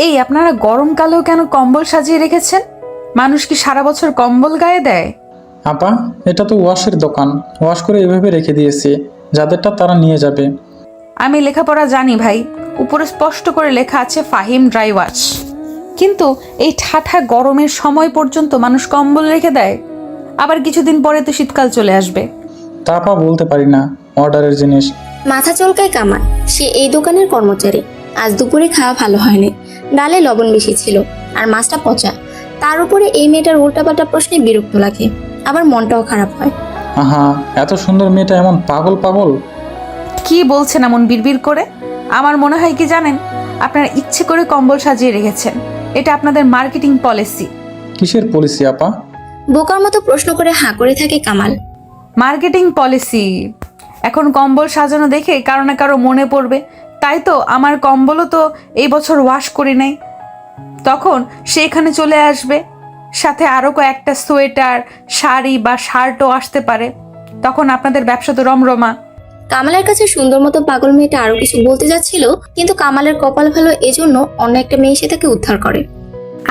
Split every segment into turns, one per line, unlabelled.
এই আপনারা গরমকালেও কেন কম্বল সাজিয়ে রেখেছেন? মানুষ কি সারা বছর কম্বল গায়ে দেয়?
আপা, এটা তো ওয়াশের দোকান, ওয়াশ করে এভাবে রেখে দিয়েছি, যাদেরটা তারা নিয়ে যাবে।
আমি লেখাপড়া জানি ভাই, উপরে স্পষ্ট করে লেখা আছে ফাহিম ড্রাই ওয়াশ। কিন্তু এই ঠাঠা গরমের সময় পর্যন্ত মানুষ কম্বল রেখে দেয়, আবার কিছুদিন পরে তো শীতকাল চলে আসবে।
তা আপা বলতে পারি না, অর্ডারের জিনিস।
মাথা চলকায় কামাল। সে এই দোকানের কর্মচারী। আজ দুপুরে খাওয়া ভালো হয়নি, ডালে লবণ বেশি ছিল আর মাছটা পচা। তার উপরে এই মেয়েটার উল্টাপাল্টা প্রশ্নে বিরক্ত লাগে, আবার মনটাও খারাপ হয়।
আহা, এত সুন্দর মেয়েটা এমন পাগল পাগল।
কি বলছেন এমন বিড়বিড় করে? আমার মনে হয় কি জানেন, আপনারা ইচ্ছে করে কম্বল সাজিয়ে রেখেছেন। এটা আপনাদের মার্কেটিং পলিসি।
কিসের পলিসি আপা?
বোকার মতো প্রশ্ন করে হাঁ করে থাকে কামাল।
Marketing policy. এখন কম্বল সাজানো দেখে কারো না কারো মনে পড়বে, তাই তো আমার কম্বলও তো এই বছর ওয়াশ করি নাই। তখন সে এখানে চলে আসবে, সাথে আরও কয়েকটা সোয়েটার, শাড়ি বা শার্টও আসতে পারে। তখন আপনাদের ব্যবসা তো রমরমা।
কামালের কাছে সুন্দর মতো পাগল মেয়েটা আরো কিছু বলতে যাচ্ছিল, কিন্তু কামালের কপাল ভালো, এজন্য অন্য একটা মেয়ে এসে তাকে উদ্ধার করে।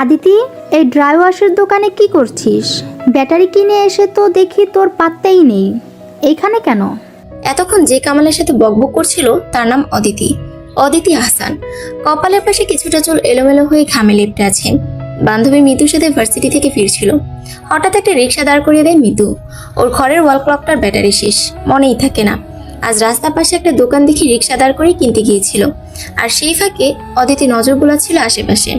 আদিতি, এই ড্রাই ওয়াশের দোকানে কি করছিস? ব্যাটারি কিনে এসে তো দেখি তোর পাত্তাই নেই। এইখানে কেন?
এতক্ষণ যে কামালের সাথে বকবক করছিল তার নাম অদিতি, অদিতি আহসান। কপালের পাশে কিছুটা চুল এলোমেলো হয়ে ঘামে লেপ্টে আছে। বান্ধবী মিতুর সাথে ভার্সিটি থেকে ফিরছিল, হঠাৎ একটা রিক্সা দাঁড় করিয়ে দেয় মিতু। ওর ঘরের ওয়াল ক্লকটার ব্যাটারি শেষ, মনেই থাকে না। আজ রাস্তার পাশে একটা দোকান দেখে রিক্সা দাঁড় করে কিনতে গিয়েছিল, আর সেই ফাঁকে অদিতি নজর বোলাচ্ছিল আশেপাশে।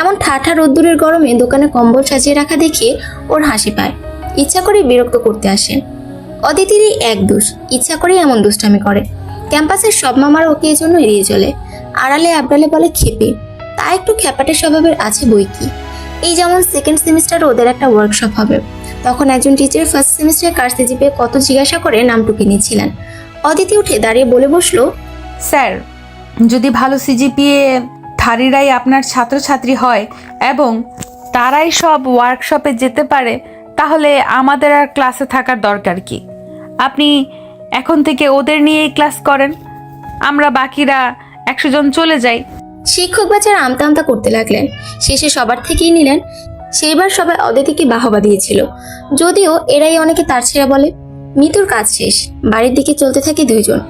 এমন ঠাঠা রোদ্দুরের গরমে দোকানে কম্বল সাজিয়ে রাখা দেখে ওর হাসি পায়, ইচ্ছা করে বিরক্ত করতে আসে। অদিতিরই এক দোষ, ইচ্ছা করেই এমন দুষ্টামি করে। ক্যাম্পাসের সব মামারা ওকে এজন্য এড়িয়ে চলে, আড়ালে আবডালে বলে খেপে। তা একটু খ্যাপাটে স্বভাবের আছে বই কি। এই যেমন সেকেন্ড সেমিস্টারে ওদের একটা ওয়ার্কশপ হবে, তখন একজন টিচার ফার্স্ট সেমিস্টারে কার সিজিপে কত জিজ্ঞাসা করে নামটুকু নিয়েছিলেন। অদিতি উঠে দাঁড়িয়ে বলে বসলো,
স্যার, যদি ভালো সিজিপিএ ধারীরাই আপনার ছাত্রছাত্রী হয় এবং তারাই সব ওয়ার্কশপে যেতে পারে, তাহলে আমাদের আর ক্লাসে থাকার দরকার কি? আপনি এখন থেকে ওদের নিয়েই ক্লাস করেন, আমরা বাকিরা 100 জন চলে যাই।
শিক্ষক বেচারা আমতা আমতা করতে লাগলেন। শেষে সবার থেকেই নিলেন। সেইবার সবাই অদিতিকে বাহবা দিয়েছিল, যদিও এরাই অনেকে তার ছেড়া বলে। মিতুর কাজ শেষ, বাড়ির দিকে চলতে থাকে দুইজন।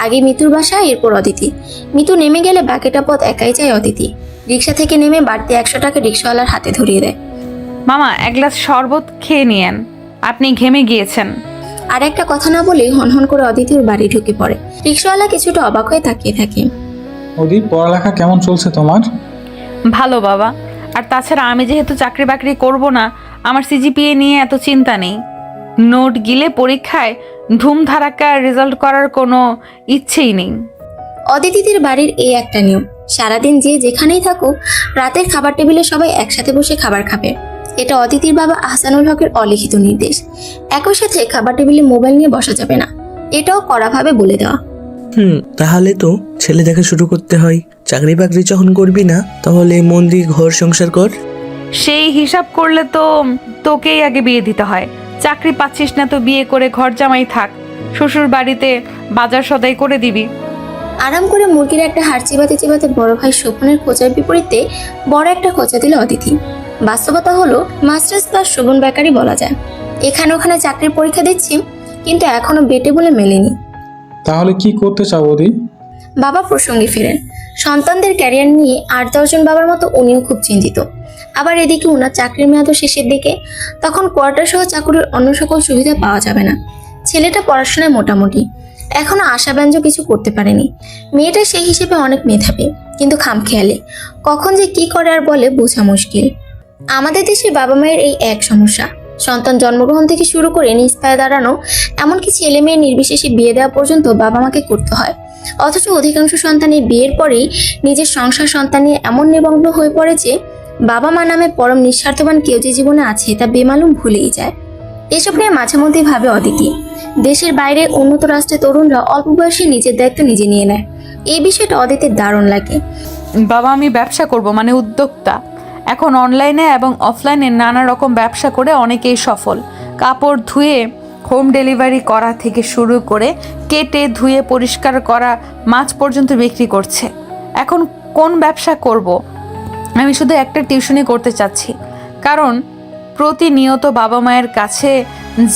আগে মিতুর বাসা, এরপর অদিতি। মিতু নেমে গেলে বাকিটা পথ একাই যায় অদিতি। রিক্সা থেকে নেমে বাড়তি 100 টাকা রিক্সাওয়ালার হাতে ধরিয়ে দেয়।
মামা, এক গ্লাস শরবত খেয়ে নিয়েন, আপনি ঘেমে গিয়েছেন।
আর একটা কথা না বলে হনহন করে অদিতি ওর বাড়ি ঢুকে পড়ে। রিক্সাওয়ালা কিছুটা অবাক হয়ে তাকিয়ে থাকে।
ওদি, পড়ালেখা কেমন চলছে তোমার?
ভালো বাবা, আর তাছাড়া আমি যেহেতু চাকরি বাকরি করব না, আমার সিজিপিএ নিয়ে এত চিন্তা নেই। নোট গিলে পরীক্ষায় ধুমধারাক্কা রেজাল্ট করার কোনো ইচ্ছেই নেই।
অদিতিদের বাড়ির এই একটা নিয়ম, সারাদিন যে যেখানেই থাকুক, রাতের খাবার টেবিলে সবাই একসাথে বসে খাবার খাবে। এটা অদিতির বাবা আহসানুল হকের অলিখিত নির্দেশ। একই সাথে খাবার টেবিলে মোবাইল নিয়ে বসা যাবে না, এটাও কড়াভাবে বলে দেওয়া।
তাহলে তো ছেলে দেখা শুরু করতে হয়। চাকরি বাকরি যখন করবি না, তাহলে মন দিয়ে ঘর সংসার কর।
সেই হিসাব করলে তো তোকেই আগে বিয়ে দিতে হয়। চাকরি পাচ্ছিস না তো বিয়ে করে ঘর জামাই থাক, শ্বশুর বাড়িতে বাজার সদাই করে দিবি।
আরাম করে মুরগির একটা হাড় চিবাতে চিবাতে বড় ভাই শোভনের খোঁচার বিপরীতে বড় একটা খোঁচা দিল অদিতি। বাস্তবতা হলো মাস্টার্স পাস শোভন বেকারই বলা যায়। এখানে ওখানে চাকরির পরীক্ষা দিচ্ছি, কিন্তু এখনো বেটে বলে মেলেনি।
তাহলে কি করতে চাও ওদি?
বাবা প্রসঙ্গে ফেরেন। সন্তানদের ক্যারিয়ার নিয়ে 8-10 জন বাবার মতো উনিও খুব চিন্তিত। আবার এদিকে ওনার চাকরির মেয়াদও শেষের দিকে, তখন কোয়ার্টার সহ চাকরির অন্য সকল সুবিধা পাওয়া যাবে না। ছেলেটা পড়াশোনায় মোটামুটি, এখনো আশাব্যঞ্জক কিছু করতে পারেনি। মেয়েটা সেই হিসেবে অনেক মেধাবী, কিন্তু খামখেয়ালে, কখন যে কি করে আর বলে বোঝা মুশকিল। আমাদের দেশের বাবা মায়ের এই এক সমস্যা, সন্তান জন্মগ্রহণ থেকে শুরু করে নিজ পায়ে দাঁড়ানো, এমনকি ছেলে মেয়ে নির্বিশেষে বিয়ে দেওয়া পর্যন্ত বাবা মাকে করতে হয়। অথচ অধিকাংশ সন্তানের বিয়ের পরেই নিজের সংসার সন্তান নিয়ে এমন নিমগ্ন হয়ে পড়ে যে বাবা মা নামে পরম নিঃস্বার্থবান কেউ যে জীবনে আছে তা বেমালুম ভুলেই যায়। এসব নিয়ে মাঝে মধ্যেই ভাবে অদিতি। দেশের বাইরে উন্নত রাষ্ট্রের তরুণরা অল্প বয়সে নিজের দায়িত্ব নিজে নিয়ে নেয়, এই বিষয়টা অদিতির দারুণ লাগে।
বাবা, আমি ব্যবসা করব, মানে উদ্যোক্তা। এখন অনলাইনে এবং অফলাইনে নানা রকম ব্যবসা করে অনেকেই সফল। কাপড় ধুয়ে হোম ডেলিভারি করা থেকে শুরু করে কেটে ধুয়ে পরিষ্কার করা মাছ পর্যন্ত বিক্রি করছে। এখন কোন ব্যবসা করব? আমি শুধু একটা টিউশনি করতে চাচ্ছি, কারণ প্রতিনিয়ত বাবা মায়ের কাছে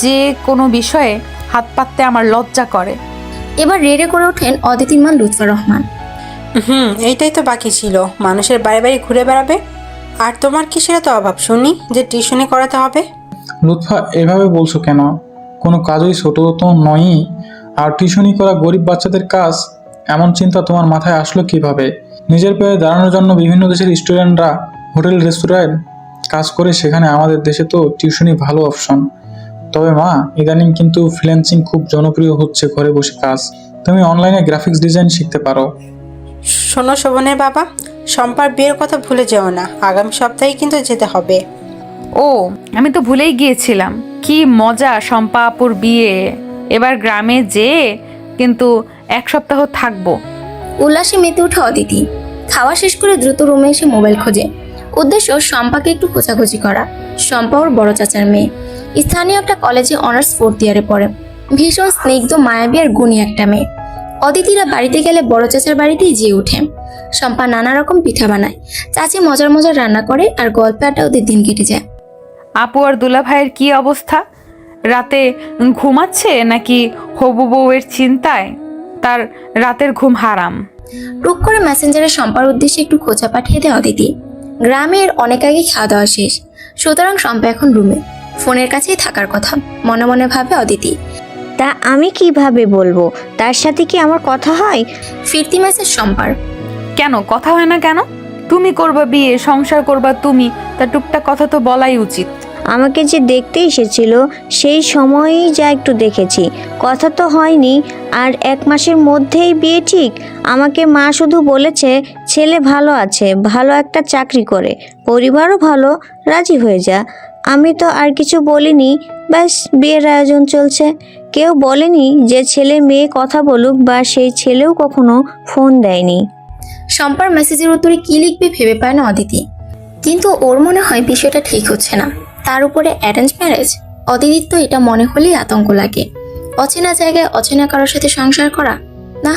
যে কোনো বিষয়ে হাত পাততে আমার লজ্জা করে।
এবার রেড়ে করে ওঠেন অদিতির মা লুৎফা রহমান।
এইটাই তো বাকি ছিল, মানুষের বাড়ি বাড়ি ঘুরে বেড়াবে। আর তোমার কিসের এত অভাব শুনি যে টিউশনি করাতে হবে?
লুৎফা, এভাবে বলছো কেন? কোনো কাজই ছোট তো নয়ই। আর টিউশনি করা গরিব বাচ্চাদের কাজ, এমন চিন্তা তোমার মাথায় আসলো কিভাবে? নিজের পায়ে দাঁড়ানোর জন্য বিভিন্ন দেশের স্টুডেন্টরা হোটেল রেস্তোরাঁয় কাজ করে, সেখানে আমাদের দেশে তো টিউশনি ভালো অপশন। তবে মা, ইদানিং কিন্তু ফ্রিল্যান্সিং খুব জনপ্রিয় হচ্ছে, ঘরে বসে কাজ। তুমি অনলাইনে গ্রাফিক্স ডিজাইন শিখতে পারো।
শোনো শোভনের বাবা, শম্পার বিয়ের কথা ভুলে যেও না, আগামী সপ্তাহে কিন্তু যেতে হবে।
ও, আমি তো ভুলেই গিয়েছিলাম। কি মজা শম্পা আপুর বিয়ে! এবার গ্রামে যেয়ে কিন্তু 1 সপ্তাহ থাকবো।
উল্লাসে মেতে ওঠে অদিতি। খাওয়া শেষ করে দ্রুত রুমে এসে মোবাইল খোঁজে। উদ্দেশ্য শম্পাকে একটু খোঁজাখুঁজি করা। শম্পা ওর বড় চাচার মেয়ে, স্থানীয় একটা কলেজে অনার্স 4th ইয়ারে পড়ে। ভীষণ স্নিগ্ধ, মায়াবী আর গুণী একটা মেয়ে। অদিতিরা বাড়িতে গেলে বড় চাচার বাড়িতেই যেয়ে ওঠে। শম্পা নানা রকম পিঠা বানায়, চাচি মজার মজার রান্না করে, আর গল্পে আড্ডা ওদের দিন কেটে যায়।
আপু আর দুলা ভাইয়ের কি অবস্থা? রাতে ঘুমাচ্ছে নাকি হবু বউয়ের চিন্তায় তার রাতের ঘুম হারাম?
টুক করে মেসেঞ্জারে শম্পার উদ্দেশ্যে একটু খোঁচা পাঠিয়ে দেয় অদিতি। গ্রামের অনেক আগে খাওয়া দাওয়া শেষ, সুতরাং শম্পা এখন রুমে, ফোনের কাছেই থাকার কথা মনে মনে ভাবে অদিতি।
তা আমি কিভাবে বলবো? তার সাথে কি আমার কথা হয়?
ফিরতি মেসেজ শম্পার।
কেন কথা হয় না কেন? তুমি করবা বিয়ে, সংসার করবা তুমি, তা টুকটাক কথা তো বলাই উচিত।
আমাকে যে দেখতে এসেছিল সেই সময়ই যা একটু দেখেছি, কথা তো হয়নি। আর 1 মাসের মধ্যেই বিয়ে ঠিক? আমাকে মা শুধু বলেছে ছেলে ভালো আছে, ভালো একটা চাকরি করে, পরিবারও ভালো, রাজি হয়ে যা। আমি তো আর কিছু বলিনি, ব্যাস বিয়ের আয়োজন চলছে। কেউ বলেনি যে ছেলে মেয়ে কথা বলুক, বা সেই ছেলেও কখনো ফোন দেয়নি।
শম্পার মেসেজের উত্তরে কি লিখবে ভেবে পায় না অদিতি, কিন্তু ওর মনে হয় বিষয়টা ঠিক হচ্ছে না। তার উপরে অ্যারেঞ্জ ম্যারেজ। অদিতির তো এটা মনে হলেই আতঙ্ক লাগে। অচেনা জায়গায় অচেনা কারোর সাথে সংসার করা, না,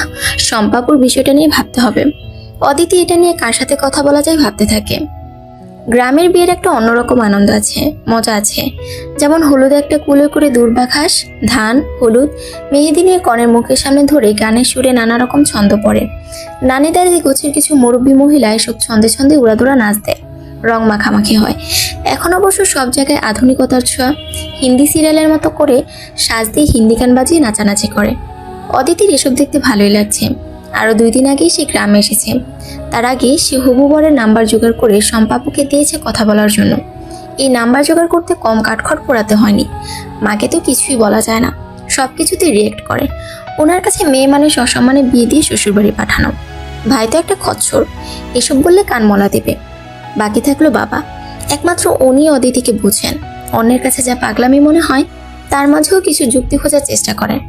শম্পাপুর বিষয়টা নিয়ে ভাবতে হবে। অদিতি এটা নিয়ে কার সাথে কথা বলা যায় ভাবতে থাকে। গ্রামের বিয়ের একটা অন্যরকম আনন্দ আছে, মজা আছে। যেমন হলুদে একটা কুলো করে দূর্বা ঘাস, ধান, হলুদ, মেহেদি নিয়ে কনের মুখের সামনে ধরে গানের সুরে নানা রকম ছন্দ পড়ে। নানি দাদি গোছের কিছু মুরব্বী মহিলা এসব ছন্দে ছন্দে উড়াদুরা নাচ দেয়, রং মাখামাখি হয়। এখন অবশ্য সব জায়গায় আধুনিকতার ছোঁয়া। হিন্দি সিরিয়ালের মতো করে সাজ দিয়ে হিন্দি গান বাজিয়ে নাচানাচি করে। অদিতির এসব দেখতে ভালোই লাগছে। আরও 2 দিন আগেই সে গ্রামে এসেছে। তার আগে সে হবু বরের নাম্বার জোগাড় করে শম্পাপুকে দিয়েছে কথা বলার জন্য। এই নাম্বার জোগাড় করতে কম কাঠখড় পোড়াতে হয়নি। মাকে তো কিছুই বলা যায় না, সব কিছুতেই রিয়েক্ট করে। ওনার কাছে মেয়ে মানুষ অসম্মানে বিয়ে দিয়ে শ্বশুরবাড়ি পাঠানো। ভাই তো একটা খচ্চর, এসব বললে কান মলা দেবে। বাকি থাকলো বাবা, একমাত্র উনি অদিতিকে বুঝেন। অন্যের কাছে যা পাগলামি মনে হয়, তার মাঝেও কিছু যুক্তি খোঁজার চেষ্টা করেন।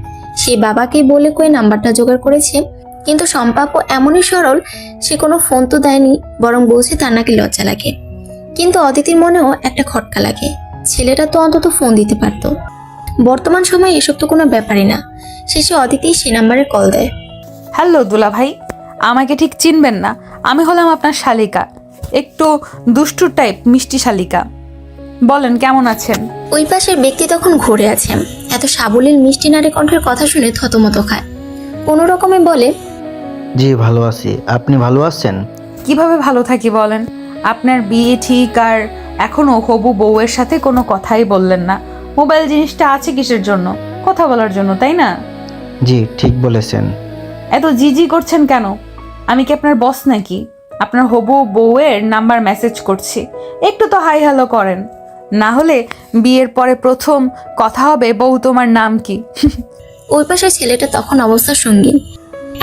সেই বাবাকে বলে কয়ে নাম্বারটা জোগাড় করেছে, কিন্তু শম্পাপু এমনই সরল, সে কোনো ফোন তো দেয়নি, বরং বলছে তার নাকি লজ্জা লাগে। কিন্তু অদিতির মনেও একটা খটকা লাগে, ছেলেটা তো অন্তত ফোন দিতে পারত। বর্তমান সময়ে এসব তো কোনো ব্যাপারই না। শেষে অদিতি সে নাম্বারে কল দেয়।
হ্যালো দুলা ভাই, আমাকে ঠিক চিনবেন না, আমি হলাম আপনার শালিকা, একটু দুষ্টু টাইপ, মিষ্টি শালিকা। বলেন কেমন আছেন?
ওই পাশের ব্যক্তি তখন ঘুরে আছে। এত সাবলীল মিষ্টি নারী কণ্ঠের কথা শুনে থতমত খায়। কোনো রকমে বলে,
জি ভালো আছি, আপনি ভালো আছেন?
কিভাবে ভালো থাকি বলেন? আপনার বিয়ে ঠিক, আর এখনো হবু বউয়ের সাথে কোনো কথাই বললেন না। মোবাইল জিনিসটা আছে কিসের জন্য? কথা বলার জন্য, তাই না?
জি ঠিক বলেছেন।
এত জিজি করছেন কেন? আমি কি আপনার বস নাকি? আপনার হবু বউয়ের নাম্বার মেসেজ করছি, একটু তো হাই হ্যালো করেন। না হলে বিয়ের পরে প্রথম কথা হবে, বউ তোমার নাম কি?
ওই পাশের ছেলেটা তখন অবস্থা সঙ্গীন।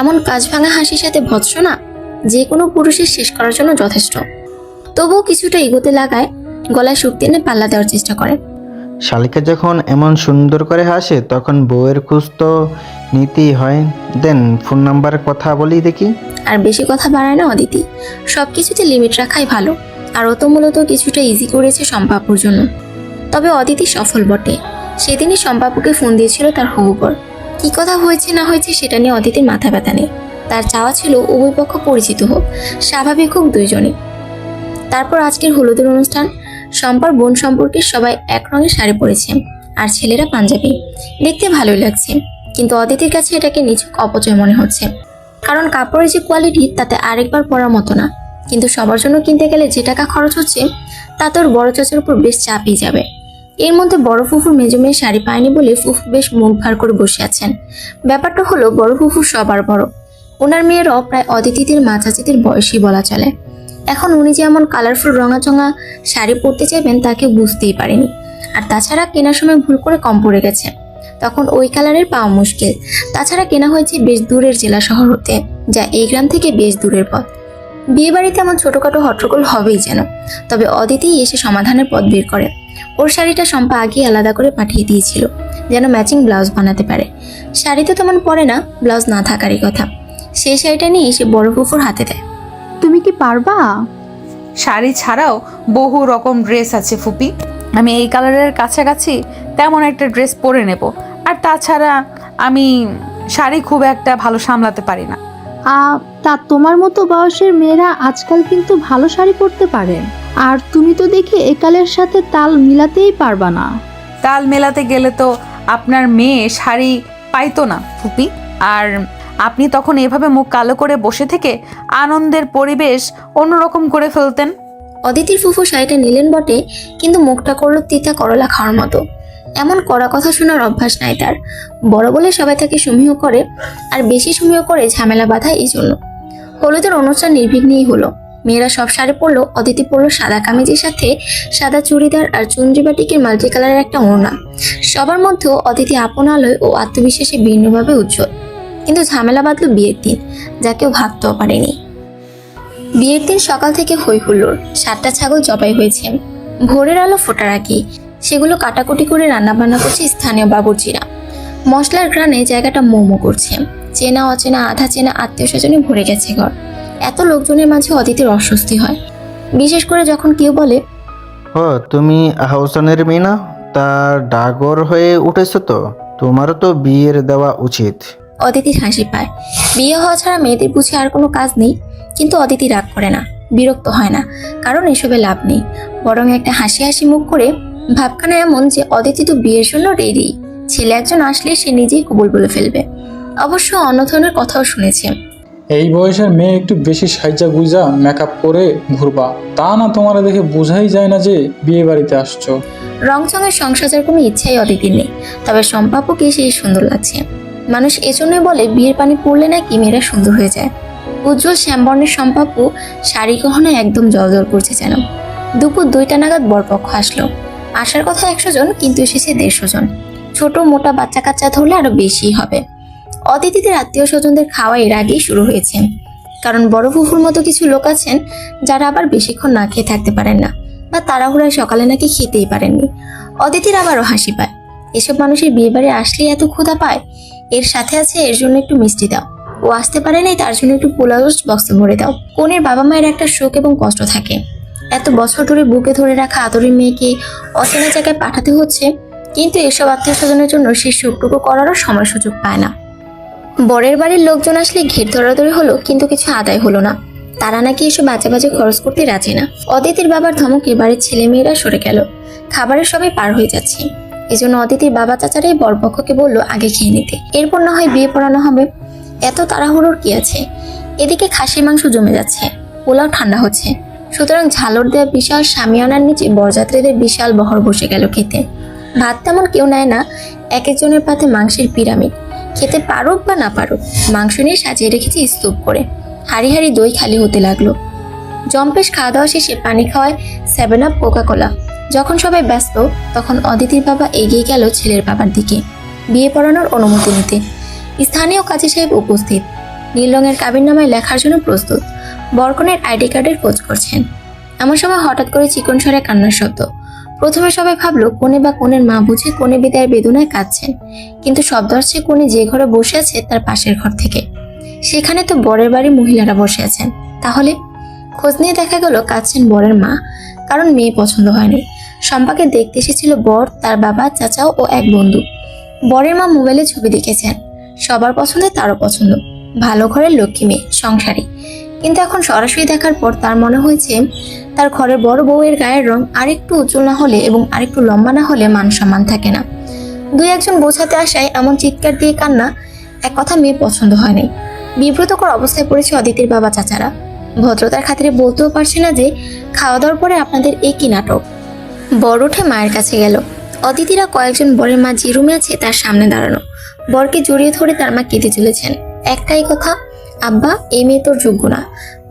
এমন কাজ ভাঙা হাসির সাথে ভৎসনা যে কোনো পুরুষের শেষ করার জন্য যথেষ্ট। তবুও কিছুটা এগোতে লাগায়, গলায় শক্তি এনে পাল্লা দেওয়ার চেষ্টা করে।
শালিকা যখন এমন সুন্দর করে হাসে, তখন বউয়ের খোঁজ তো নিতেই হয়। দেন ফোন নাম্বারের কথা বলি দেখি।
আর বেশি কথা বাড়ায় না অদিতি, সব কিছুতে লিমিট রাখাই ভালো। আর ও তো মূলত কিছুটা ইজি করেছে শম্পাপুর জন্য। তবে অদিতি সফল বটে। সেদিনই শম্পাপুকে ফোন দিয়েছিল তার হবু বর। কি কথা হয়েছে না হয়েছে সেটা নিয়ে অদিতির মাথা ব্যথা নেই। তার চাওয়া ছিল উভয় পক্ষ পরিচিত হোক, স্বাভাবিক হোক দুইজনই। তারপর আজকের হলুদের অনুষ্ঠান। শম্পার বোন সম্পর্কে সবাই এক রঙের শাড়ি পরেছে আর ছেলেরা পাঞ্জাবি। দেখতে ভালোই লাগছে, কিন্তু অদিতির কাছে এটাকে নিছক অপচয় মনে হচ্ছে। কারণ কাপড়ের যে কোয়ালিটি তাতে আরেকবার পরার মতো না। কিন্তু সবার জন্য কিনতে গেলে যে টাকা খরচ হচ্ছে তাতে ওর বড় চাচার উপর বেশ চাপই যাবে। এর মধ্যে বড় ফুফুর মেজো মেয়ে শাড়ি পায়নি বলে ফুফু বেশ মুখ ভার করে বসে আছেন। ব্যাপারটা হলো বড় ফুফু সবার বড়, ওনার মেয়েরাও প্রায় অদিতিদের মা চাচিদের বয়সী বলা চলে। এখন উনি যে এমন কালারফুল রঙাচঙা শাড়ি পরতে চাইবেন তাকে বুঝতেই পারেনি। আর তাছাড়া কেনার সময় ভুল করে কম পড়ে গেছে, তখন ওই কালারের পাওয়া মুশকিল। তাছাড়া কেনা হয়েছে বেশ দূরের জেলা শহর হতে, যা এই গ্রাম থেকে বেশ দূরের পথ। বিয়ে বাড়িতে এমন ছোটখাটো হট্টগোল হবেই যেন, তবে অদিতিই এসে সমাধানের পথ বের করে। ওর শাড়িটা শম্পা আগেই আলাদা করে পাঠিয়ে দিয়েছিল, যেন ম্যাচিং ব্লাউজ বানাতে পারে। শাড়ি তো তেমন পরে না, ব্লাউজ না থাকারই কথা। সেই শাড়িটা নিয়ে এসে বড় ফুফুর হাতে দেয়।
তুমি কি পারবা?
শাড়ি ছাড়াও বহু রকম ড্রেস আছে ফুপি, আমি এই কালারের কাছাকাছি তেমন একটা ড্রেস পরে নেব। আর তাছাড়া আমি শাড়ি খুব একটা ভালো সামলাতে পারি না।
তা তোমার মতো বয়সের মেয়েরা আজকাল কিন্তু ভালো শাড়ি পরতে পারে। আর তুমি তো দেখি একালের সাথে তাল মিলাতেই পারবা না।
তাল মেলাতে গেলে তো আপনার মেয়ে শাড়ি পাইতো না ফুপি, আর আপনি তখন এভাবে মুখ কালো করে বসে থেকে আনন্দের পরিবেশ অন্যরকম করে ফেলতেন।
অদিতির ফুফু শাড়িটা নিলেন বটে, কিন্তু মুখটা করলো তিতা করলা খাওয়ার মতো। এমন কড়া কথা শোনার অভ্যাস নাই তার। বড় বলে সবাই তাকে সমীহ করে, আর বেশি সমীহ করে ঝামেলা বাঁধায় এই জন্য। হলুদের অনুষ্ঠান নির্বিঘ্নেই হলো। মেয়েরা সব শাড়ি পরলো, অদিতি পরলো সাদা কামিজের সাথে সাদা চুড়িদার আর চুনরিবাটিকের মাল্টি কালারের একটা ওড়না। সবার মধ্যেও অদিতি আপন আলোয় ও আত্মবিশ্বাসে ভিন্নভাবে উজ্জ্বল। কিন্তু ঝামেলা বাঁধলো বিয়ের দিন, যা কেউ ভাবতেও পারেনি। বিয়ের দিন সকাল থেকে হই হুল্লোড়। 7টা ছাগল জবাই হয়েছে। ভোরের আলো ফোটার আগেই সেগুলো কাটাকুটি করে রান্নাবান্না করছে স্থানীয় বাবুর্চিরা। মশলার ঘ্রাণে জায়গাটা মোমো করছে। চেনা অচেনা আধা চেনা আত্মীয় স্বজনে ভরে গেছে ঘর। এত লোকজনের মাঝে অদিতির অস্বস্তি হয়, বিশেষ করে যখন কেউ বলে,
ও তুমি আহসানের মেয়ে না? তা ডাগর হয়ে উঠেছো তো, তোমারও তো বিয়ের দেওয়া উচিত।
অদিতির হাসি পায়। বিয়ে হওয়া ছাড়া মেয়েদের বুঝে আর কোনো কাজ নেই। কিন্তু অদিতি রাগ করে না, বিরক্ত হয় না, কারণ এসবে লাভ নেই। বরং একটা হাসি হাসি মুখ করে ভাবখানা এমন যে অদিতি তো বিয়ের জন্য রেডি। ছেলে একজন আসলে সে নিজেই কবুল বলে ফেলবে। অবশ্য অন্য ধরনের কথাও শুনেছে।
এই বয়সের মেয়ে একটু বেশি সাইজা গুইজা মেকআপ করে ঘুরবা, তা না তোমার দেখে বোঝাই যায় না যে বিয়ে বাড়িতে আসছো।
রংচঙের সংসারের কোনো ইচ্ছাই অদিতির নেই, তবে সম্পাপুকে সেই সুন্দর লাগছে। মানুষ এজন্যই বলে বিয়ের পানি পড়লে নাকি মেয়েরা সুন্দর হয়ে যায়। উজ্জ্বল শ্যামবর্ণের সম্পাপু শাড়ি গহনে একদম জলজল করছে যেন। দুপুর 2টা নাগাদ বরপক্ষ আসলো। আসার কথা 100 জন, কিন্তু এসেছে 150 জন। ছোট মোটা বাচ্চা কাচ্চা ধরলে আরো বেশি হবে। অতিথিদের আত্মীয় স্বজনদের খাওয়া এর আগেই শুরু হয়েছে, কারণ বড় ফুফুর মতো কিছু লোক আছেন যারা আবার বেশিক্ষণ না খেয়ে থাকতে পারেন না, বা তাড়াহুড়ায় সকালে নাকি খেতেই পারেননি। অদিতির আবারও হাসি পায়। এসব মানুষের বিয়ে বাড়ি আসলেই এত ক্ষুধা পায়। এর সাথে আছে এর জন্য একটু মিষ্টি দাও, ও আসতে পারে নাই তার জন্য একটু পোলাও বক্সে ভরে দাও। কনের বাবা মায়ের একটা শোক এবং কষ্ট থাকে। এত বছর ধরে বুকে ধরে রাখা আদরের মেয়েকে অচেনা জায়গায় পাঠাতে হচ্ছে, কিন্তু এসব আত্মীয় স্বজনের জন্য সেই শোকটুকু করারও সময় সুযোগ পায় না। বরের বাড়ির লোকজন আসলে ঘের ধরাধরি হলো, কিন্তু কিছু আদায় হলো না। তারা নাকি এসব বাজে বাজে খরচ করতে রাজি না। অদিতির বাবার ধমকে বাড়ির ছেলে মেয়েরা সরে গেল। খাবারের সবাই পার হয়ে যাচ্ছে। এজন্য অদিতির বাবা চাচারাই বরপক্ষকে বলল আগে খেয়ে নিতে, এরপর না হয় বিয়ে পড়ানো হবে। এত তাড়াহুড়োর কি আছে? এদিকে খাসির মাংস জমে যাচ্ছে, পোলাও ঠান্ডা হচ্ছে। সুতরাং ঝালর দেওয়া বিশাল শামিয়ানার নিচে বরযাত্রীদের বিশাল বহর বসে গেল খেতে। ভাত তেমন কেউ নেয় না, এক একজনের পাতে মাংসের পিরামিড। খেতে পারুক বা না পারুক, মাংস নিয়ে সাজিয়ে রেখেছি স্তূপ করে। হাড়ি হাড়ি দই খালি হতে লাগলো। জম্পেশ খাওয়া দাওয়া শেষে পানি খাওয়ায় 7 আপ কোকা কোলা। যখন সবাই ব্যস্ত, তখন অদিতির বাবা এগিয়ে গেল ছেলের বাবার দিকে বিয়ে পড়ানোর অনুমতি নিতে। স্থানীয় কাজী সাহেব উপস্থিত, নীল রঙের কাবিননামায় লেখার জন্য প্রস্তুত। বরকনের আইডি কার্ডের খোঁজ করছেন। এমন সময় হঠাৎ করে চিকন স্বরে কান্নার শব্দ। প্রথমে সবাই ভাবলো কনে বা কনের মা বুঝে কনে বিদায়ের বেদনায় কাঁদছেন, কিন্তু শব্দ আসছে কনে যে ঘরে বসে আছে তার পাশের ঘর থেকে। সেখানে তো বরের বাড়ির মহিলারা বসে আছেন। তাহলে খোঁজ নিয়ে দেখা গেল কাঁদছেন বরের মা, কারণ মেয়ে পছন্দ হয়নি। শম্পাকে দেখতে এসেছিল বর, তার বাবা, চাচাও ও এক বন্ধু। বরের মা মোবাইলে ছবি দেখেছেন। সবার পছন্দে তারও পছন্দ। ভালো ঘরের লক্ষ্মী মেয়ে, সংসারী। কিন্তু এখন সরাসরি দেখার পর তার মনে হয়েছে তার ঘরের বড় বউয়ের গায়ের রং আরেকটু উজ্জ্বল না হলে এবং আরেকটু লম্বা না হলে মান সম্মান থাকে না। দুই একজন বোঝাতে আসায় এমন চিৎকার দিয়ে কান্না, এক কথা মেয়ে পছন্দ হয়নি। বিব্রতকর অবস্থায় পড়েছে অদিতির বাবা চাচারা। ভদ্রতার খাতিরে বলতেও পারছে না যে খাওয়া দাওয়ার পরে আপনাদের এই কি নাটক। বর উঠে মায়ের কাছে গেল। অদিতিরা কয়েকজন বরের মা যে রুমে আছে তার সামনে দাঁড়ানো। বরকে জড়িয়ে ধরে তার মা কেঁদে চলেছেন। একটাই কথা, আব্বা এই মেয়ে তোর যোগ্য না।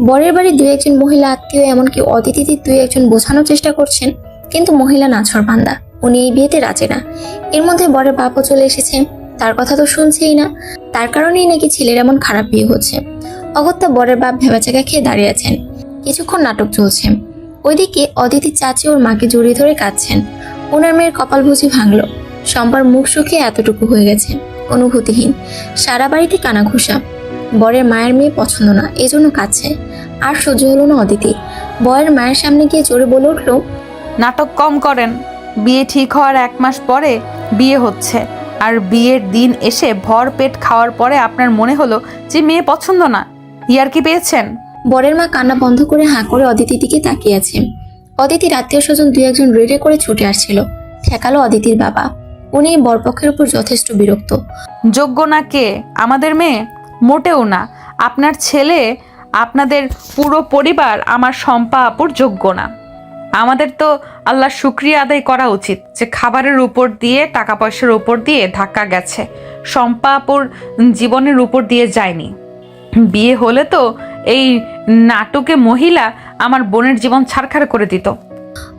বরের বাড়ি দুই একজন মহিলা আত্মীয় এমনকি অতিথিদের দুই একজন বোঝানোর চেষ্টা করছেন, কিন্তু মহিলা নাছর বান্দা, উনি এই বিয়েতে রাজি না। এর মধ্যে বরের বাপও চলে এসেছে, তার কথা তো শুনছেই না। তার কারণেই নাকি ছেলের এমন খারাপ বিয়ে হচ্ছে। অগত্যা বরের বাপ ভেবাচাকা খেয়ে দাঁড়িয়ে আছেন। কিছুক্ষণ নাটক চলছে। ওইদিকে অদিতির চাচি ওর মাকে জড়িয়ে ধরে কাঁদছেন। ওনার মেয়ের কপাল বুঝি ভাঙল। শম্পার মুখ শুকিয়ে এতটুকু হয়ে গেছে, অনুভূতিহীন। সারা বাড়িতে কানাঘুষা। বরের মায়ের মেয়ে পছন্দ না, এজন্য কাঁদছে। আর সহ্য হলো না অদিতি। বরের মায়ের সামনে গিয়ে জোরে বলে উঠল,
নাটক কম করেন। বিয়ে ঠিক হওয়ার 1 মাস পরে বিয়ে হচ্ছে, আর বিয়ের দিন এসে ভর পেট খাওয়ার পরে আপনার মনে হলো যে মেয়ে পছন্দ না। ইয়ার কি পেয়েছেন?
বরের মা কান্না বন্ধ করে হাঁ করে অদিতির দিকে তাকিয়ে আছে। অদিতির আত্মীয় স্বজন দুই একজন রেডে করে ছুটে আসছিল। ঠেকালো অদিতির বাবা। উনি বরপক্ষের উপর যথেষ্ট বিরক্ত।
যোগ্য না কে? আমাদের মেয়ে? মোটেও না। আপনার ছেলে, আপনাদের পুরো পরিবার আমার শম্পা আপুর যোগ্য না। আমাদের তো আল্লাহর শুকরিয়া আদায় করা উচিত যে খাবারের উপর দিয়ে, টাকা পয়সার উপর দিয়ে ধাক্কা গেছে, শম্পা আপুর জীবনের উপর দিয়ে যায়নি। বিয়ে হলে তো এই নাটকে মহিলা আমার বোনের জীবন ছারখার করে দিত।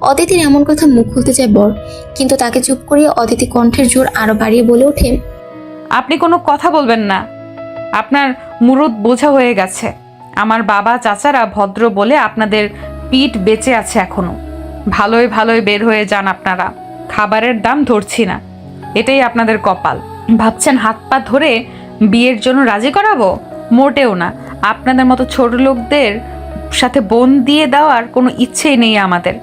অদিতির এমন কথা মুখ খুলতে চায় বর, কিন্তু তাকে চুপ করিয়ে অদিতি কণ্ঠের জোর আরো বাড়িয়ে বলে ওঠে,
আপনি কোনো কথা বলবেন না। আপনার মুরুদ বোঝা হয়ে গেছে। আমার বাবা চাচারা ভদ্র বলে আপনাদের পিঠ বেঁচে আছে এখনো। ভালোই ভালোই বের হয়ে যান আপনারা। খাবারের দাম ধরছি না, এটাই আপনাদের কপাল। ভাবছেন হাত পা ধরে বিয়ের জন্য রাজি করাবো? মোটেও না। আপনাদের মতো ছোট লোকদের সাথে বোন দিয়ে দেওয়ার কোনো ইচ্ছেই নেই আমাদের।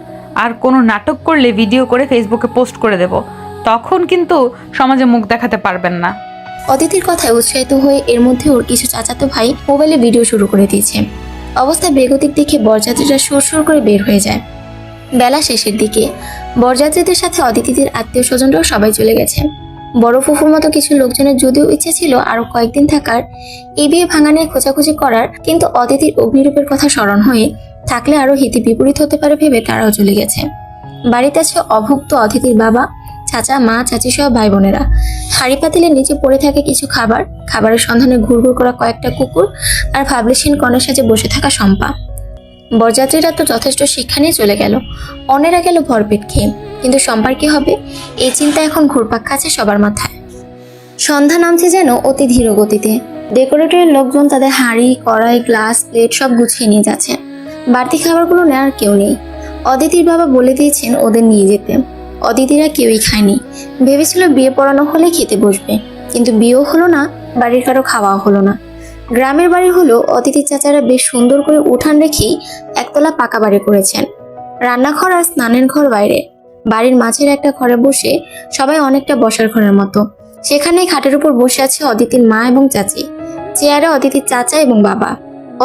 আর কোনো নাটক করলে ভিডিও করে ফেসবুকে পোস্ট করে দেব, তখন কিন্তু সমাজে মুখ দেখাতে পারবেন না।
অদিতির কথায় উৎসাহিত হয়ে এর মধ্যে ওর কিছু চাচাতো ভাই মোবাইলে ভিডিও শুরু করে দিয়েছে। অবস্থা বেগতিক দেখে বরযাত্রীরা সুর করে বের হয়ে যায়। বেলা শেষের দিকে বরযাত্রীদের সাথে অদিতিদের আত্মীয় স্বজনরাও সবাই চলে গেছে। বড় ফুফুর মতো কিছু লোকজনের যদিও ইচ্ছে ছিল আরো কয়েকদিন থাকার, এই বিয়ে ভাঙা নিয়ে খোঁজাখুঁজি করার, কিন্তু অদিতির অগ্নিরূপের কথা স্মরণ হয়ে থাকলে আরো হিতে বিপরীত হতে পারে ভেবে তারাও চলে গেছে। বাড়িতে আছে অভুক্ত অদিতির বাবা, চাচা, মা, চাচি সহ ভাই বোনেরা। হাড়ি পাতিলের নিচে পড়ে থাকে কিছু খাবার, খাবারের সন্ধানে ঘুরঘুর করা কয়েকটা কুকুর, আর ভাবলেশীন কনের সাজে বসে থাকা শম্পা। বরযাত্রীরা তো যথেষ্ট শিক্ষা নিয়ে চলে গেল, অন্যেরা গেল ভরপেট খেয়ে, কিন্তু শম্পার কি হবে এই চিন্তা এখন ঘুরপাক খাচ্ছে সবার মাথায়। সন্ধ্যা নামছে যেন অতি ধীর গতিতে। ডেকোরেটরের লোকজন তাদের হাঁড়ি, কড়াই, গ্লাস, প্লেট সব গুছিয়ে নিয়ে যাচ্ছে। বাড়তি খাবারগুলো নেওয়ার কেউ নেই। অদিতির বাবা বলে দিয়েছেন ওদের নিয়ে যেতে। অদিতিরা কেউই খায়নি। ভেবেছিল বিয়ে পড়ানো হলে খেতে বসবে, কিন্তু বিয়েও হলো না, বাড়ির কারো খাওয়াও হলো না। গ্রামের বাড়ি হলো অতিথির চাচারা বেশ সুন্দর করে উঠান রেখেই একতলা পাকা বাড়ি করেছেন। রান্নাঘর আর স্নানের ঘর বাইরে। বাড়ির মাঝের একটা ঘরে বসে সবাই অনেকটা বসার ঘরের মতো। সেখানেই খাটের উপর বসে আছে অদিতির মা এবং চাচি। চেয়ারে অদিতির চাচা এবং বাবা।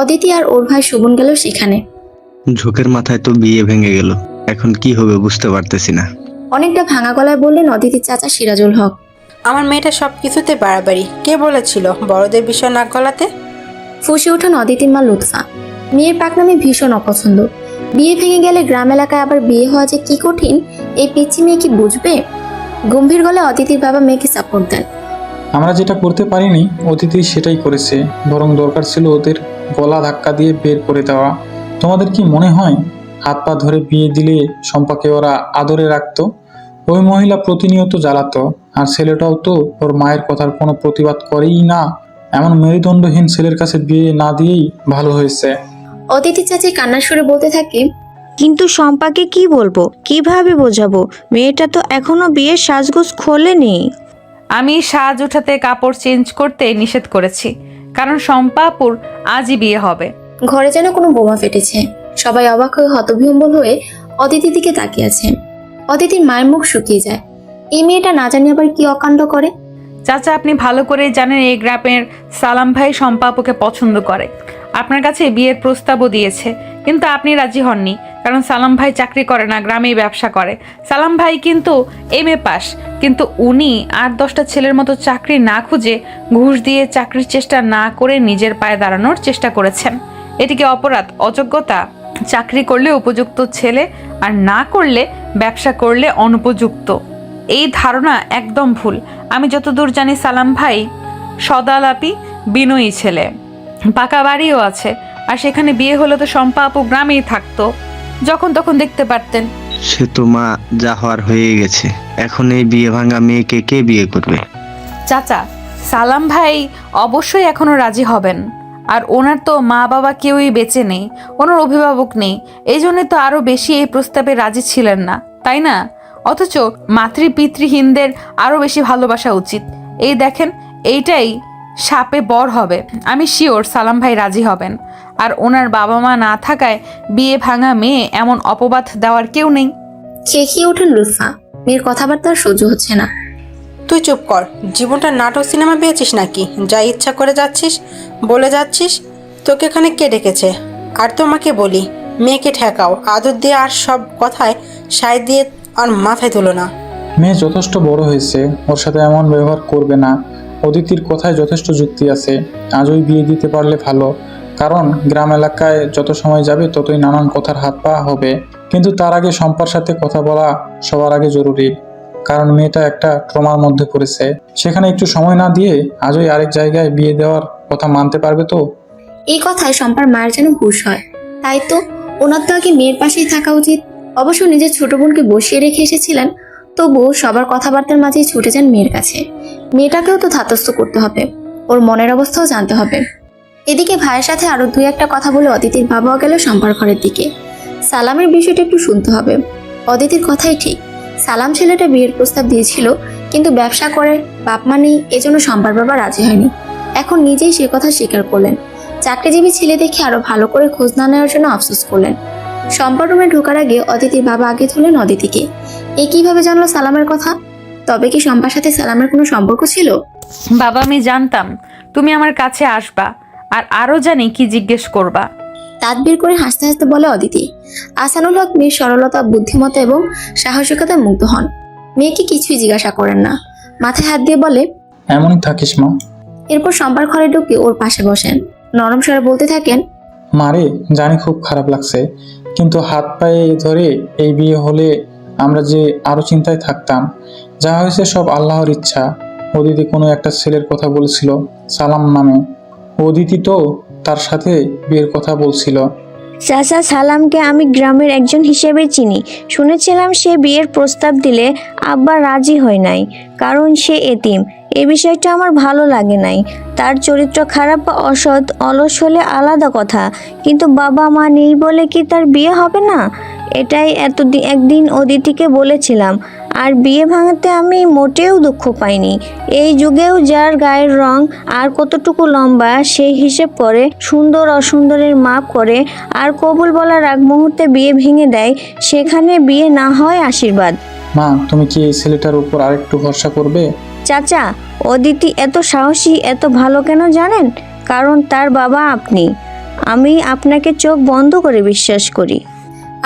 অদিতি আর ওর ভাই শুভন গেল সেখানে।
ঝোঁকের মাথায় তো বিয়ে ভেঙে গেল, এখন কি হবে বুঝতে পারতেছি না।
অনেকটা ভাঙা গলায় বললেন অদিতির চাচা সিরাজুল হক।
আমার মেয়েটা সব কিছুতে বাড়াবাড়ি। কে বলেছিল বড়দের বিষয় নাক গলাতে?
ফুঁসে ওঠেন অদিতির মা লুৎফা। মেয়ের পাকনামি ভীষণ অপছন্দ। বিয়ে ভেঙে গেলে গ্রাম এলাকায় আবার বিয়ে হওয়া যে কি কঠিন, এই পিচ্ছি মেয়ে কি বুঝবে? গম্ভীর গলায় অদিতির বাবা মেয়েকে সাপোর্ট দেন।
আমরা যেটা করতে পারিনি অতিথি সেটাই করেছে, বরং দরকার ছিল ওদের গলা ধাক্কা দিয়ে বের করে দেওয়া। তোমাদের কি মনে হয় হাত পা ধরে বিয়ে দিলে শম্পাকে ওরা আদরে রাখতো? ওই মহিলা প্রতিনিয়ত জ্বালাতো, আর ছেলেটাও তো ওর মায়ের কথার কোনো প্রতিবাদ করেই না। এমন মেরুদণ্ডহীন ছেলের কাছে বিয়ে না দিয়েই ভালো হয়েছে।
অদিতি চাচি কান্নার সুরে বলতে থাকে,
কিন্তু শম্পাকে কি বলবো, কিভাবে বোঝাবো? মেয়েটা তো এখনো বিয়ের সাজগোজ খোলেনি।
আমি সাজ উঠাতে, কাপড় চেঞ্জ করতে নিষেধ করেছি, কারণ শম্পাপুর আজই বিয়ে হবে।
ঘরে যেন কোনো বোমা ফেটেছে। সবাই অবাক হয়ে হতবিহ্বল হয়ে অদিতির দিকে তাকিয়ে আছে। অদিতির মায়ের মুখ শুকিয়ে যায়। এই মেয়েটা না জানি আবার কি অকাণ্ড করে।
চাচা, আপনি ভালো করেই জানেন এই গ্রামের সালাম ভাই শম্পাপুকে পছন্দ করে, আপনার কাছে বিয়ের প্রস্তাবও দিয়েছে, কিন্তু আপনি রাজি হননি, কারণ সালাম ভাই চাকরি করে না, গ্রামেই ব্যবসা করে। সালাম ভাই কিন্তু MA পাস, কিন্তু উনি 8-10টা ছেলের মতো চাকরি না খুঁজে ঘুষ দিয়ে চাকরির চেষ্টা না করে নিজের পায়ে দাঁড়ানোর চেষ্টা করেছেন। এটিকে অপরাধ, অযোগ্যতা? চাকরি করলে উপযুক্ত ছেলে, আর না করলে, ব্যবসা করলে অনুপযুক্ত। এই ধারণা একদম ভুল। আমি যতদূর জানি সালাম ভাই সদালাপি, বিনয়ী ছেলে, পাকা বাড়িও আছে। আর সেখানে বিয়ে হলে তো শম্পা আপু গ্রামেই থাকতো, যখন তখন দেখতে পারতেন।
সে তো মা যা হওয়ার হয়ে গেছে, এখন এই বিয়ে ভাঙা মেয়েকে কে বিয়ে করবে?
চাচা, সালাম ভাই অবশ্যই এখনো রাজি হবেন। আর ওনার তো মা বাবা কেউই বেঁচে নেই, ওনার অভিভাবক নেই, এই জন্য তো আরো বেশি এই প্রস্তাবে রাজি ছিলেন না, তাই না? অথচ মাতৃপিতৃহীনদের আরো বেশি ভালোবাসা উচিত। এই দেখেন, এইটাই সাপে বর হবে। আমি শিওর সালাম ভাই রাজি হবেন। আর ওনার বাবা মা না থাকায় বিয়ে ভাঙা মেয়ে এমন অপবাদ দেওয়ার কেউ নেই।
খেয়ে ওঠেন লুৎফা। মেয়ের কথাবার্তা আর সহ্য হচ্ছে না।
তুই চুপ কর। জীবনটা নাটক সিনেমা পেয়েছিস নাকি? যা ইচ্ছা করে যাচ্ছিস, বলে যাচ্ছিস। তোকে এখানে কে ডেকেছে? আর তোমাকে বলি, মেয়েকে ঠেকাও, আদর দিয়ে, আর সব কথায় সায় দিয়ে আর মাথায় তুলো না।
মেয়ে যথেষ্ট বড় হয়েছে, ওর সাথে এমন ব্যবহার করবে না। অদিতির কথায় যথেষ্ট যুক্তি আছে, আজই বিয়ে দিতে পারলে ভালো, কারণ গ্রাম এলাকায় যত সময় যাবে ততই নানান কথার হাত পা হবে। কিন্তু তার আগে শম্পার সাথে কথা বলা সবার আগে জরুরি, কারণ মেয়েটা একটা ট্রমার মধ্যে পড়েছে। সেখানে একটু সময় না দিয়ে আজই আরেক জায়গায় বিয়ে দেওয়ার কথা মানতে পারবে তো?
এই কথায় শম্পার মায়ের যেন হুঁশ হয়। তাই তো ওনার তো আগে মেয়ের পাশেই থাকা উচিত। অবশ্য নিজের ছোট বোনকে বসিয়ে রেখে এসেছিলেন, তবুও সবার কথাবার্তার মাঝেই ছুটে যান মেয়ের কাছে। মেয়েটাকেও তো ধাতস্থ করতে হবে, ওর মনের অবস্থাও জানতে হবে। এদিকে ভাইয়ের সাথে আরো 2-1টা কথা বলে অদিতির বাবাও গেল শম্পার ঘরের দিকে। সালামের বিষয়টা একটু শুনতে হবে। অদিতির কথাই ঠিক, সালাম ছেলেটা বিয়ের প্রস্তাব দিয়েছিল, কিন্তু ব্যবসা করে, বাপ মা নেই, এজন্য শম্পার বাবা রাজি হয়নি। এখন নিজেই সে কথা স্বীকার করলেন। চাকরিজীবী ছেলে দেখে আরো ভালো করে খোঁজ না নেওয়ার জন্য আফসোস করলেন। শম্পার রুমে ঢোকার আগে অদিতির বাবা আগে ধরলেন অদিতিকে। এ কিভাবে জানলো সালামের কথা? তবে কি শম্পার সাথে সালামের কোনো সম্পর্ক ছিল?
বাবা, আমি জানতাম তুমি আমার কাছে আসবা, আর আরো জানি কি জিজ্ঞেস করবা।
দাঁত বের করে হাসতে হাসতে বলে অদিতি। আহসানুল হক মেয়ের সরলতা, বুদ্ধিমত্তা এবং সাহসিকতায় মুগ্ধ হন। মেয়েকে কিছুই জিজ্ঞাসা করেন না, মাথায় হাত দিয়ে বলে,
এমনই থাকিস মা।
এরপর শম্পার ঘরে ঢুকে ওর পাশে বসেন। নরম স্বরে বলতে থাকেন,
মারে, জানি খুব খারাপ লাগছে, কিন্তু হাত পায়ে ধরে এই বিয়ে হলে আমরা যে আরো চিন্তায় থাকতাম। যা হয়েছে সব আল্লাহর ইচ্ছা। অদিতি কোনো একটা ছেলের কথা বলছিল সালাম নামে, অদিতি তো তার সাথে বিয়ের কথা বলছিল।
চাচা, সালামকে আমি গ্রামের একজন হিসেবে চিনি। শুনেছিলাম সে বিয়ের প্রস্তাব দিলে আব্বা রাজি হয় নাই, কারণ সে এতিম। এই বিষয়টা আমার ভালো লাগে নাই। তার চরিত্র খারাপ বা অসৎ, অলস হলে আলাদা কথা, কিন্তু বাবা মা নেই বলে কি তার বিয়ে হবে না? এটাই একদিন অদিতিকে বলেছিলাম। আর বিয়ে ভাঙাতে আমি মোটেও দুঃখ পাইনি। এই যুগেও যার গায়ের রং আর কতটুকু লম্বা সেই হিসেব করে, সুন্দর অসুন্দরের মাপ করে, আর কবুল বলার আগ মুহূর্তে বিয়ে ভেঙে দেয়, সেখানে বিয়ে না হয় আশীর্বাদ।
মা, তুমি কি এই ছেলেটার উপর আরেকটু ভরসা করবে?
চাচা, অদিতি এত সাহসী, এত ভালো কেন জানেন? কারণ তার বাবা আপনি। আমি আপনাকে চোখ বন্ধ করে বিশ্বাস করি।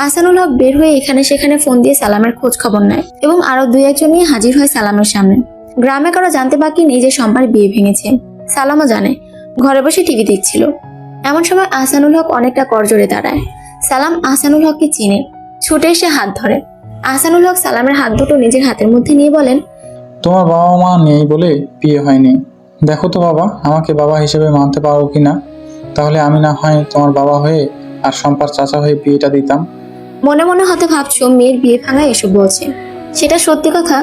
আহসানুল হক বের হয়ে এখানে সেখানে ফোন দিয়ে সালামের খোঁজ খবর নেয় এবং আরো 2-1জন নিয়ে হাজির হয় সালামের সামনে। গ্রামে কারো জানতে বাকি নেই যে শম্পার বিয়ে ভেঙেছে। সালামও জানে, ঘরে বসে টিভি দেখছিল। এমন সময় আহসানুল হক অনেকটা করজোড়ে দাঁড়ায়। সালাম আহসানুল হককে চিনে, ছুটে এসে হাত ধরে। আহসানুল হক সালামের হাত দুটো নিজের হাতের মধ্যে নিয়ে বলেন,
তোমার বাবা মা নেই বলে বিয়ে হয়নি। দেখো তো বাবা, আমাকে বাবা হিসেবে মানতে পারো কিনা? তাহলে আমি না হয় তোমার বাবা হয়ে আর শম্পার চাচা হয়ে বিয়েটা দিতাম।
মনে মনে হতে ভাবছো মেয়ের বিয়ে ভাঙা এসব বলছে। সেটা সত্যি কথা,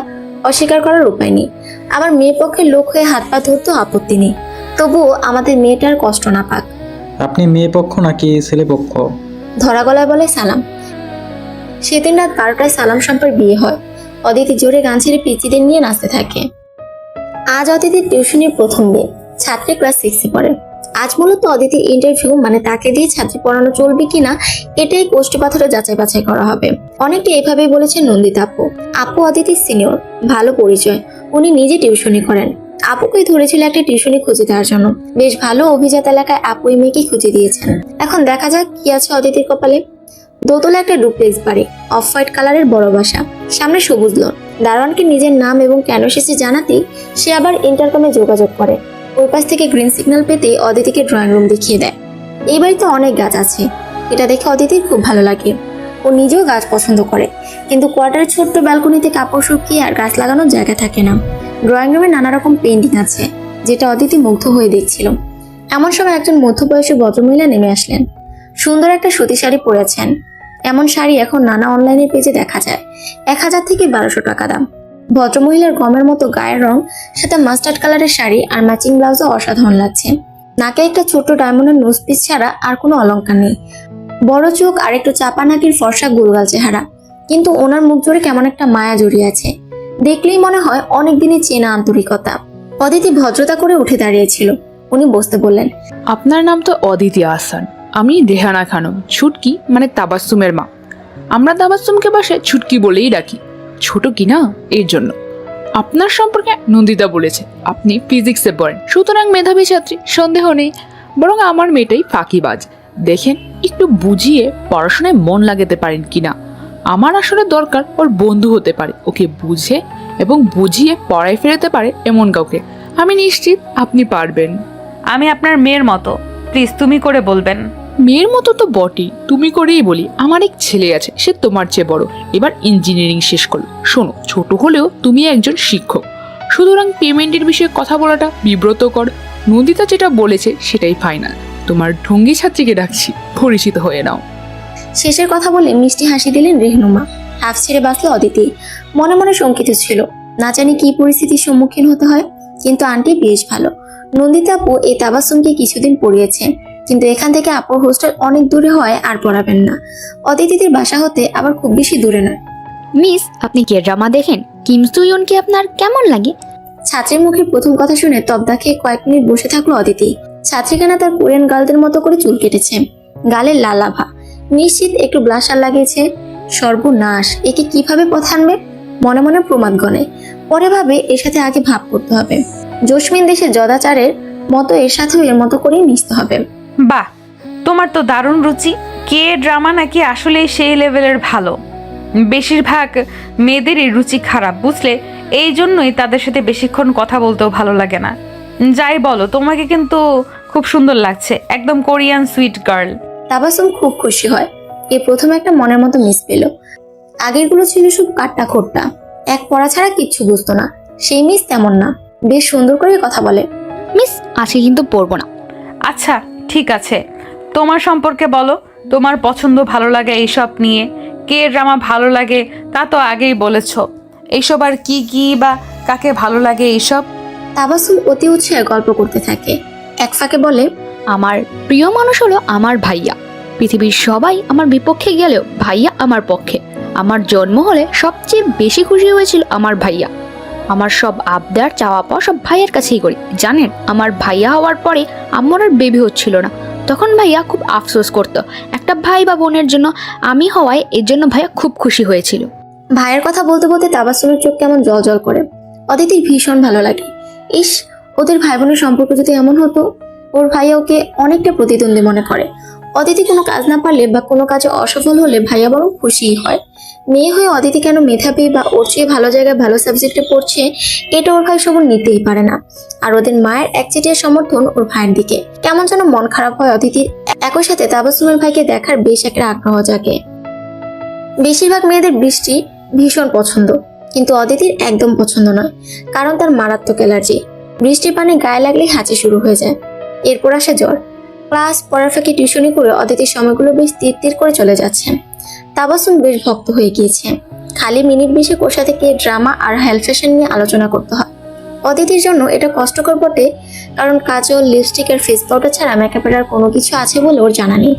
অস্বীকার করার উপায় নেই। আমার মেয়ের পক্ষে লোক হয়ে হাত পা ধরতে আপত্তি নেই, তবুও আমাদের মেয়েটার কষ্ট না পাক।
আপনি মেয়ে পক্ষ নাকি ছেলে পক্ষ?
ধরা গলায় বলে সালাম। সেদিন রাত 12টায় সালাম শম্পার বিয়ে হয়। অদিতি জোরে গান ছেড়ে পিচিদের নিয়ে নাচতে থাকে। আজ অদিতির টিউশনির প্রথম দিন। ছাত্রী ক্লাস 6-এ পড়ে। আজ মূলত অদিতির ইন্টারভিউ, মানে তাকে দিয়ে ছাত্রী পড়ানো চলবে কিনা এটাই কোষ্ঠী পাথরে যাচাই বাছাই করা হবে। অনেকটা এভাবেই বলেছেন নন্দিতা আপু। আপু অদিতির সিনিয়র, ভালো পরিচয়, উনি নিজে টিউশনি করেন। আপুকেই ধরেছিল একটা টিউশনি খুঁজে দেওয়ার জন্য। বেশ ভালো অভিজাত এলাকায় আপু এই মেয়েকে খুঁজে দিয়েছেন। এখন দেখা যাক কি আছে অদিতির কপালে। দোতলা একটা ডুপ্লেক্স বাড়ি, অফ হোয়াইট কালারের বড় বাসা, সামনে সবুজ লন। দারোয়ানকে নিজের নাম এবং কেন এসেছে জানাতেই সে আবার ইন্টারকমে যোগাযোগ করে। ওই পাশ থেকে গ্রিন সিগন্যাল পেতে অদিতিকে ড্রয়িং রুম দেখিয়ে দেয়। এই বাড়িতে অনেক গাছ আছে, এটা দেখে অদিতির খুব ভালো লাগে। ও নিজেও গাছ পছন্দ করে, কিন্তু কোয়ার্টারের ছোট্ট ব্যালকনিতে কাপড় শুকিয়ে আর গাছ লাগানোর জায়গা থাকে না। ড্রয়িং রুমে নানা রকম পেন্টিং আছে, যেটা অদিতি মুগ্ধ হয়ে দেখছিল। এমন সময় একজন মধ্যবয়সী ভদ্রমহিলা নেমে আসলেন। সুন্দর একটা সুতি শাড়ি পরেছেন। এমন শাড়ি এখন নানা অনলাইনের পেজে দেখা যায়। 1000 থেকে 1200 টাকা দাম। ভদ্রমহিলার গমের মতো গায়ের রং, সাথে মাস্টার্ড কালারের শাড়ি আর ম্যাচিং ব্লাউজও অসাধারণ লাগছে। নাকে একটা ছোট্ট ডায়মন্ডের নোজ পিস ছাড়া আর কোনো অলংকার নেই। বড় চোখ আর একটু চাপা নাকির ফর্সা গোলগাল চেহারা, কিন্তু ওনার মুখ জুড়ে কেমন একটা মায়া জড়িয়ে আছে। দেখলেই মনে হয় অনেক দিনের চেনা আন্তরিকতা। অদিতি ভদ্রতা করে উঠে দাঁড়িয়েছিল। উনি বসতে বললেন,
আপনার নাম তো অদিতি আহসান। আমি রেহানা খানম, ছুটকি মানে তাবাসসুমের মা। আমরা তাবাসসুমকে বাসায় ছুটকি বলেই ডাকি, ছোট কি না এর জন্য। আপনার সম্পর্কে নন্দিতা বলেছে আপনি ফিজিক্সে পড়েন, সুতরাং মেধাবী ছাত্রী, সন্দেহ নেই। বরং আমার মেয়েটাই ফাঁকিবাজ। দেখেন একটু বুঝিয়ে পড়াশোনায় মন লাগাতে পারেন কিনা। আমার আসলে দরকার ওর বন্ধু হতে পারে, ওকে বুঝে এবং বুঝিয়ে পড়ায় ফেরাতে পারে এমন কাউকে। আমি নিশ্চিত আপনি পারবেন।
আমি আপনার মেয়ের মতো, প্লিজ তুমি করে বলবেন।
মেয়ের মতো তো বটেই, তুমি করেই বলি। আমার এক ছেলে আছে, সে তোমার চেয়ে বড়, এবার ইঞ্জিনিয়ারিং শেষ করলো। শোনো, ছোট হলেও তুমি একজন শিক্ষক, সুতরাং পেমেন্টের বিষয়ে কথা বলাটা বিব্রতকর। নন্দিতা যেটা বলেছে সেটাই ফাইনাল। তোমার ঢঙ্গি ছাত্রীকে ডাকছি, পরিচিত হয়ে নাও।
শেষের কথা বলে মিষ্টি হাসি দিলেন রেহনুমা। হাফ ছেড়ে বাঁচল অদিতি। মনে মনে শঙ্কিত ছিল, না জানি কি পরিস্থিতির সম্মুখীন হতে হয়। কিন্তু আন্টি বেশ ভালো। নন্দিতা আপু এই তাবাসসুমকে কিছুদিন পড়িয়েছে, কিন্তু এখান থেকে আপুর হোস্টেল অনেক দূরে হয় আর পড়াবেন না। অদিতিদের বাসা হতে আবার খুব বেশি দূরে নয়।
মিস, আপনি কে ড্রামা দেখেন? কিম সুয়নকে আপনার কেমন লাগে?
ছাত্রীর মুখের প্রথম কথা শুনে তবদা খেয়ে কয়েক মিনিট বসে থাকলো অদিতি। ছাত্রীখানা তার কোরিয়ান গার্লদের মতো করে চুল কেটেছে, গালের লাল আভা, নিশ্চিত একটু ব্লাশার লাগিয়েছে। সর্বনাশ, একে কিভাবে পথে আনবে? মনে মনে প্রমাদ গণে, পরে ভাবে এর সাথে আগে ভাব করতে হবে। জসমিন দেশের জদাচারের মতো এর সাথেও এর মতো করেই মিশতে হবে।
বাহ, তোমার তো দারুণ রুচি। কে ড্রামা নাকি আসলে সেই লেভেলের ভালো? বেশিরভাগ মেয়েদেরই রুচি খারাপ, বুঝলে? এই জন্যই তাদের সাথে বেশিক্ষণ কথা বলতেও ভালো লাগে না। যাই বলো, তোমাকে কিন্তু খুব সুন্দর লাগছে, একদম কোরিয়ান সুইট গার্ল।
তাবাসসুম খুব খুশি হয়। এই প্রথম একটা মনের মতো মিস পেল। আগেরগুলো ছিল সব কাট্টা খোট্টা, এক পড়া ছাড়া কিচ্ছু বুঝতো না। সেই মিস তেমন না, বেশ সুন্দর করে কথা বলে।
মিস, আজকে কিন্তু পড়বো না।
আচ্ছা ঠিক আছে, তোমার সম্পর্কে বলো, তোমার পছন্দ ভালো লাগে এইসব নিয়ে। কে ড্রামা ভালো লাগে তা তো আগেই বলেছ, এইসব আর কি কি বা কাকে ভালো লাগে এইসব?
তাবাসসুম অতি উৎসাহে গল্প করতে থাকে। এক ফাঁকে বলে,
আমার প্রিয় মানুষ হলো আমার ভাইয়া। পৃথিবীর সবাই আমার বিপক্ষে গেলেও ভাইয়া আমার পক্ষে। আমার জন্ম হলে সবচেয়ে বেশি খুশি হয়েছিল আমার ভাইয়া। আমার সব আবদার চাওয়া পাওয়া সব ভাইয়ের কাছেই করি। জানেন, আমার ভাইয়া হওয়ার পরে আমার আর বেবি হচ্ছিল না। তখন ভাইয়া খুব আফসোস করতো একটা ভাই বা বোনের জন্য। আমি হওয়ায় এর জন্য ভাইয়া খুব খুশি হয়েছিল।
ভাইয়ের কথা বলতে বলতে তাবাসসুমের চোখ কেমন জল জল করে। অদিতির ভীষণ ভালো লাগে। ইস, ওদের ভাই বোনের সম্পর্ক যদি এমন হতো। ওর ভাইয়া ওকে অনেকটা প্রতিদ্বন্দ্বী মনে করে। অদিতি কোনো কাজ না পারলে বা কোনো কাজে অসফল হলে ভাইয়া বরং খুশিই হয়। মেয়ে হয়ে অদিতি কেন মেধাবী বা ওর চেয়ে ভালো জায়গায় ভালো সাবজেক্টে পড়ছে, এটা ওর ভাই সবর নিতেই পারে না। আর ওদের মায়ের একচেটিয়া সমর্থন ওর ভাইয়ের দিকে। কেমন যেন মন খারাপ হয় অদিতির। একই সাথে তাবাসসুমের ভাইকে দেখার বেশ একটা আগ্রহ জাগে। বেশিরভাগ মেয়েদের বৃষ্টি ভীষণ পছন্দ, কিন্তু অদিতির একদম পছন্দ নয়, কারণ তার মারাত্মক অ্যালার্জি। বৃষ্টির পানি গায়ে লাগলেই হাঁচি শুরু হয়ে যায়, এরপর আসে জ্বর। ক্লাস পড়ার ফাঁকে টিউশনি করে অদিতির সময়গুলো বেশ তীর করে চলে যাচ্ছে। তাবাসসুম বেশ ভক্ত হয়ে গিয়েছে। খালি মিনিট 20 ওর সাথে কে ড্রামা আর হেলথ ফ্যাশন নিয়ে আলোচনা করতে হয়। অদিতির জন্য এটা কষ্টকর বটে, কারণ কাজল, লিপস্টিক আর ফেস পাউডার ছাড়া মেকআপের আর কোনো কিছু আছে বলে ওর জানা নেই।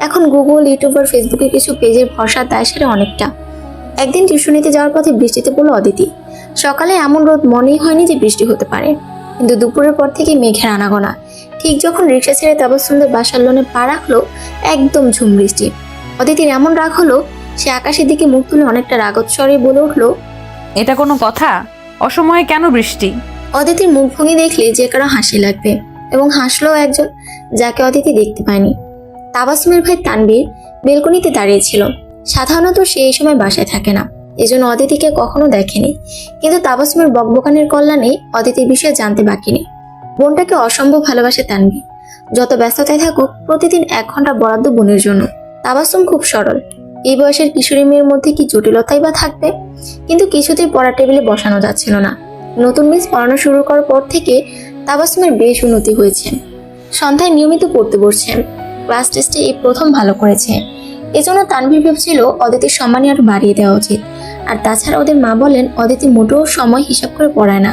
এখন গুগল, ইউটিউব আর ফেসবুকের কিছু পেজের ভরসা দায় সারে অনেকটা। একদিন টিউশনিতে যাওয়ার পথে বৃষ্টিতে পড়লো অদিতি। সকালে এমন রোদ মনেই হয়নি যে বৃষ্টি হতে পারে, কিন্তু দুপুরের পর থেকে মেঘের আনাগোনা। ঠিক যখন রিক্সা ছেড়ে তাবাসসুমদের বাসার লোনে পা রাখলো, একদম ঝুম বৃষ্টি। অদিতির এমন রাগ হলো, সে আকাশের দিকে মুখ তুলে অনেকটা রাগত স্বরে বলে উঠলো,
এটা কোনো কথা? অসময়ে কেন বৃষ্টি?
অদিতির মুখভঙ্গি দেখলে যে কারো হাসি লাগবে, এবং হাসলো একজন যাকে অদিতি দেখতে পায়নি। তাবাসসুমের ভাই তানবীর বেলকনিতে দাঁড়িয়েছিল। সাধারণত সে এই সময় বাসায় থাকে না, এজন্য অদিতিকে কখনো দেখেনি। কিন্তু তাবাসসুমের বকবকানির কল্যাণে অদিতির বিষয়ে জানতে বাকি নেই। বোনটাকে অসম্ভব ভালোবাসে তানবীর। যত ব্যস্ততায় থাকুক, প্রতিদিন 1 ঘন্টা বরাদ্দ বোনের জন্য। তাবাসসুম খুব সরল। এই বয়সের কিশোরী মেয়ের মধ্যে কি জটিলতাই বা থাকবে? কিন্তু কিছুতেই পড়ার টেবিলে বসানো যাচ্ছিল না। নতুন মিস পড়ানো শুরু করার পর থেকে তাবাসসুমের বেশ উন্নতি হয়েছে। সন্ধ্যায় নিয়মিত পড়তে বসছে। ক্লাস টেস্টে এই প্রথম ভালো করেছে। এজন্য তানভীর ভেবেছিল অদিতির সম্মানী আরো বাড়িয়ে দেওয়া উচিত। আর তাছাড়া ওদের মা বলেন অদিতি মোটেও সময় হিসাব করে পড়ায় না।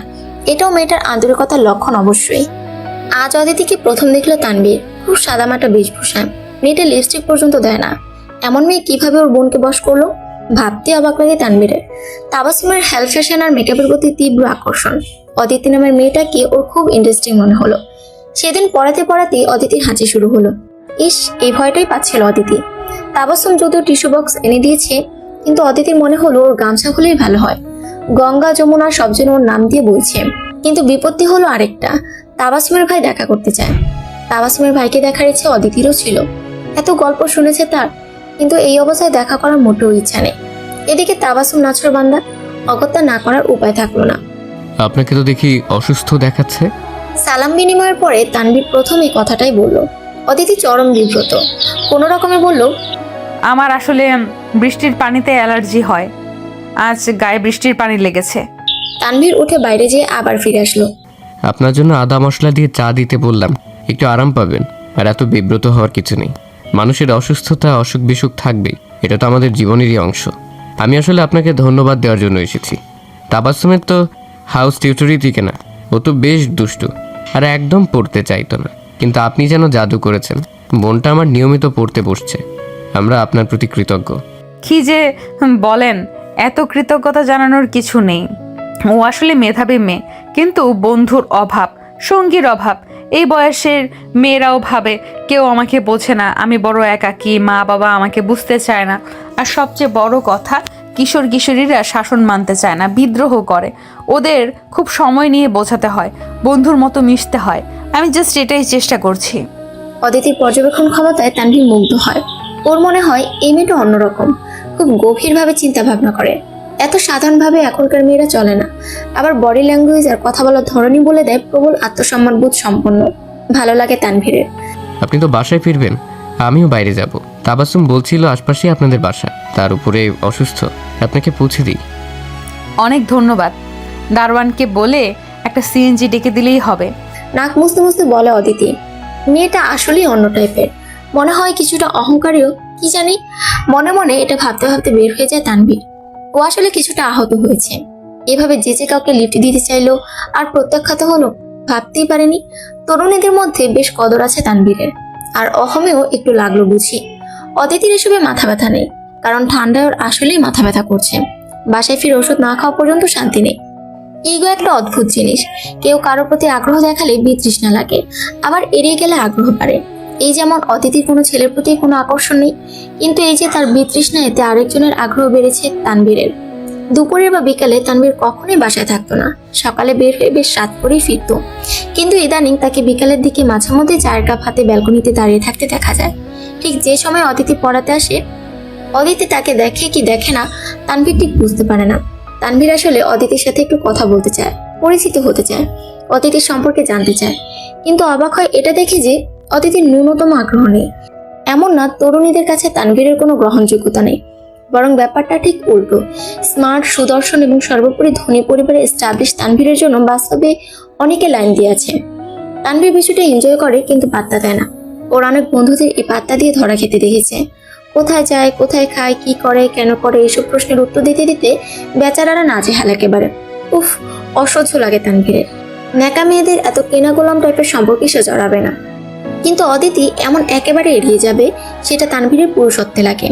এটাও মেয়েটার আন্তরিকতার লক্ষণ অবশ্যই। আজ অদিতিকে প্রথম দেখলো তানভীর। খুব সাদামাটা বেশভূষা, মেয়েটা লিপস্টিক পর্যন্ত দেয় না। এমন মেয়ে কিভাবে ওর বোনকে বশ করলো? ভাবতে অবাক লাগে তানভীরের। তাবাসসুমের হেলথ ফ্যাশন আর মেকআপের প্রতি তীব্র আকর্ষণ। অদিতি নামের মেয়েটাকে ওর খুব ইন্টারেস্টিং মনে হলো। সেদিন পড়াতে পড়াতেই অদিতির হাঁচি শুরু হলো। ইস, এই ভয়টাই পাচ্ছিল অদিতি। তাবাসসুম যদিও টিস্যু বক্স এনে দিয়েছে, কিন্তু অদিতির মনে হলো ওর গামছা হলেই ভালো হয়। গঙ্গা যমুনা সব যেন ওর নাম দিয়ে বইছে। কিন্তু বিপত্তি হলো আরেকটা, তাবাসসুমের ভাই দেখা করতে চায়। তাবাসসুমের ভাইকে দেখার ইচ্ছে অদিতিরও ছিল। এত গল্প শুনেছে তার, কিন্তু এই অবস্থায় দেখা করার মোটেও ইচ্ছা নেই। এদিকে তাবাসসুম নাছোড়বান্দা, অগত্যা না করার উপায় থাকলো না।
আপনাকে তো দেখি অসুস্থ দেখাচ্ছে।
সালাম বিনিময়ের পরে তানভীর প্রথম এই কথাটাই বলল। অদিতি চরম বিব্রত, কোনো রকমে বলল,
আমার আসলে বৃষ্টির পানিতে অ্যালার্জি হয়। আজ গায়ে বৃষ্টির পানি লেগেছে।
তানভীর উঠে বাইরে যেয়ে আবার ফিরে আসলো।
আপনার জন্য আদা মশলা দিয়ে চা দিতে বললাম, একটু আরাম পাবেন। আর এত বিব্রত হওয়ার কিছু নেই। মানুষের অসুস্থতা অসুখ বিসুখ থাকবেই, এটা তো আমাদের জীবনেরই অংশ। আমি আসলে আপনাকে ধন্যবাদ দেওয়ার জন্য এসেছি। তাবাসসুমের তো হাউস টিউটরই থেকে না, ও তো বেশ দুষ্টু আর একদম পড়তে চাইতো না। কিন্তু আপনি যেন জাদু করেছেন, বোনটা আমার নিয়মিত পড়তে বসছে। আমরা আপনার প্রতি কৃতজ্ঞ।
কি যে বলেন, এত কৃতজ্ঞতা জানানোর কিছু নেই। ও আসলে মেধাবী মেয়ে, কিন্তু বন্ধুর অভাব, সঙ্গীর অভাব। এই বয়সের মেয়েরাও ভাবে কেউ আমাকে বোঝে না, আমি বড় একাকী, মা বাবা আমাকে বুঝতে চায় না। আর সবচেয়ে বড় কথা, কিশোর কিশোরীরা শাসন মানতে চায় না, বিদ্রোহ করে। ওদের খুব সময় নিয়ে বোঝাতে হয়, বন্ধুর মতো মিশতে হয়। আমি জাস্ট এটাই চেষ্টা করছি।
অদিতির পর্যবেক্ষণ ক্ষমতায় তানভীর মুগ্ধ হয়। ওর মনে হয় এই মেয়েটা অন্যরকম, খুব গভীরভাবে চিন্তা ভাবনা করে। এত সাধারণভাবে এখনকার মেয়েরা চলে না। আবার বডি ল্যাঙ্গুয়েজ আর কথা বলার ধরনই বলে দেয় প্রবল আত্মসম্মানবোধ সম্পন্ন। ভালো লাগে তানভীরের।
আপনি তো বাসায় ফিরবেন, আমিও বাইরে যাব। তাবাসসুম বলছিল আশপাশে আপনাদের বাসা, তার উপরে অসুস্থ, আপনাকে পৌঁছে দিই।
অনেক ধন্যবাদ। দারোয়ানকে বলে একটা সিএনজি ডেকে দিলেই হবে।
নাক মুছতে মুছতে বলে অদিতি। মেয়েটা আসলেই অন্য টাইপের, মনে হয় কিছুটা অহংকারীও, কি জানি। মনে মনে এটা ভাবতে ভাবতে বের হয়ে যায় তানভীর। ও আসলে কিছুটা আহত হয়েছে। এভাবে যে কাউকে লিফট দিতে চাইলো আর প্রত্যাখ্যাত হলো, ভাবতেই পারেনি। তরুণীদের মধ্যে বেশ কদর আছে তানভীরের, আর অহমেও একটু লাগলো বুঝি। অদিতির এসবে মাথা ব্যথা নেই, কারণ ঠান্ডায় ওর আসলেই মাথা ব্যথা করছে। বাসায় ফিরে ওষুধ না খাওয়া পর্যন্ত শান্তি নেই। ইগো একটা অদ্ভুত জিনিস। কেউ কারোর প্রতি আগ্রহ দেখালে বিতৃষ্ণা লাগে, আবার এড়িয়ে গেলে আগ্রহ বাড়ে। এই যেমন অদিতির কোনো ছেলের প্রতি কোনো আকর্ষণ নেই, কিন্তু এই যে তার বিতৃষ্ণা, এতে আরেকজনের আগ্রহ বেড়েছে তানভীরের। দুপুরে বা বিকালে তানভীর কখনোই বাসায় থাকতো না। সকালে বের হয়ে বেশ রাত করেই ফিরতো। কিন্তু ইদানিং তাকে বিকালের দিকে মাঝে মধ্যে চায়ের কাপ হাতে ব্যালকনিতে দাঁড়িয়ে থাকতে দেখা যায়। ঠিক যে সময় অদিতি পড়াতে আসে, অদিতি তাকে দেখে কি দেখে না তানভীর ঠিক বুঝতে পারে না। তানভীর আসলে অদিতির সাথে একটু কথা বলতে চায়, পরিচিত হতে চায়, অদিতির সম্পর্কে জানতে চায়। কিন্তু অবাক হয় এটা দেখে যে অদিতির ন্যূনতম আগ্রহ নেই। এমন না তরুণীদের কাছে তানভীরের কোনো গ্রহণযোগ্যতা নেই, বরং ব্যাপারটা ঠিক উল্টো। স্মার্ট, সুদর্শন এবং সর্বোপরি ধনী পরিবারে এস্টাবলিশ তানভীরের জন্য বাস্তবে অনেকে লাইন দিয়ে আছে। তানভীর বিষয়টা এনজয় করে, কিন্তু পাত্তা দেয় না। ওর অনেক বন্ধুদের এই পাত্তা দিয়ে ধরা খেতে দেখেছে। কোথায় যায়, কোথায় খায়, কি করে, কেন করে, এইসব প্রশ্নের উত্তর দিতে দিতে বেচারারা নাজেহাল একেবারে। উফ, অসহ্য লাগে তানভীরের। ন্যাকা মেয়েদের এত কেনা গোলাম টাইপের সম্পর্কে সে জড়াবে না, কিন্তু অদিতি এমন একেবারে এড়িয়ে যাবে, সেটা তানভীরের পুরুষত্বে লাগে।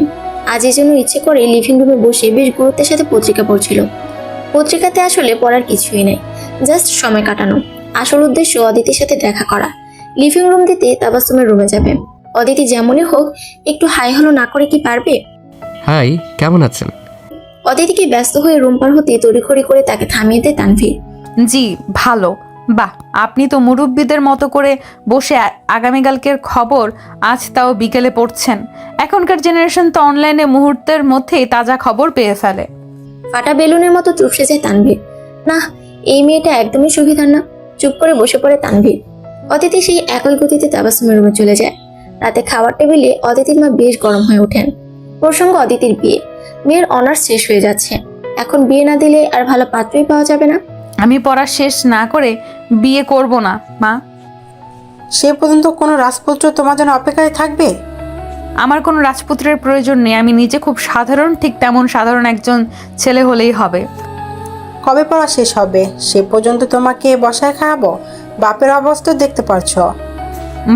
আজ এই জন্য ইচ্ছে করে লিভিং রুমে বসে বেশ গুরুত্বের সাথে পত্রিকা পড়ছিল। পত্রিকাতে আসলে পড়ার কিছুই নেই, জাস্ট সময় কাটানো। আসল উদ্দেশ্য অদিতির সাথে দেখা করা। লিভিং রুম দিতে তাবাসসুমের রুমে যাবে। অদিতি যেমনই হোক একটু হাই হলো না করে কি পারবে?
হাই, কেমন আছেন?
অদিতিকে ব্যস্ত হয়ে রুম পার হতে তড়িঘড়ি করে তাকে থামিয়ে দেয় তানভীর।
জি ভালো। বাহ, আপনি তো মুরব্বীদের মতো করে বসে আগামীকালকের খবর আজ তাও বিকেলে পড়ছেন। এখনকার জেনারেশন তো অনলাইনে মুহূর্তের মধ্যেই তাজা খবর পেয়ে ফেলে।
ফাটা বেলুনের মতো চুপসে যায় তানভীর। না, এই মেয়েটা একদমই সুবিধার না। চুপ করে বসে পড়ে তানভীর। অদিতি সেই একই গতিতে তাবাসসুমের রুমে চলে যায়। রাতে খাওয়ার টেবিলে অদিতির মা বেশ গরম হয়ে ওঠেন। প্রসঙ্গ অদিতির বিয়ে। মেয়ের অনার্স শেষ হয়ে যাচ্ছে, এখন বিয়ে না দিলে আর ভালো পাত্রই পাওয়া যাবে না।
আমি পড়া শেষ না করে বিয়ে করব না মা।
সে পর্যন্ত কোনো রাজপুত্র তোমার জন্য অপেক্ষায় থাকবে?
আমার কোনো রাজপুত্রের প্রয়োজন নেই। আমি নিজে খুব সাধারণ, ঠিক তেমন সাধারণ একজন ছেলে হলেই হবে।
কবে পড়া শেষ হবে? সে পর্যন্ত তোমাকে বসায় খাওয়াবো? বাপের অবস্থা দেখতে পারছো।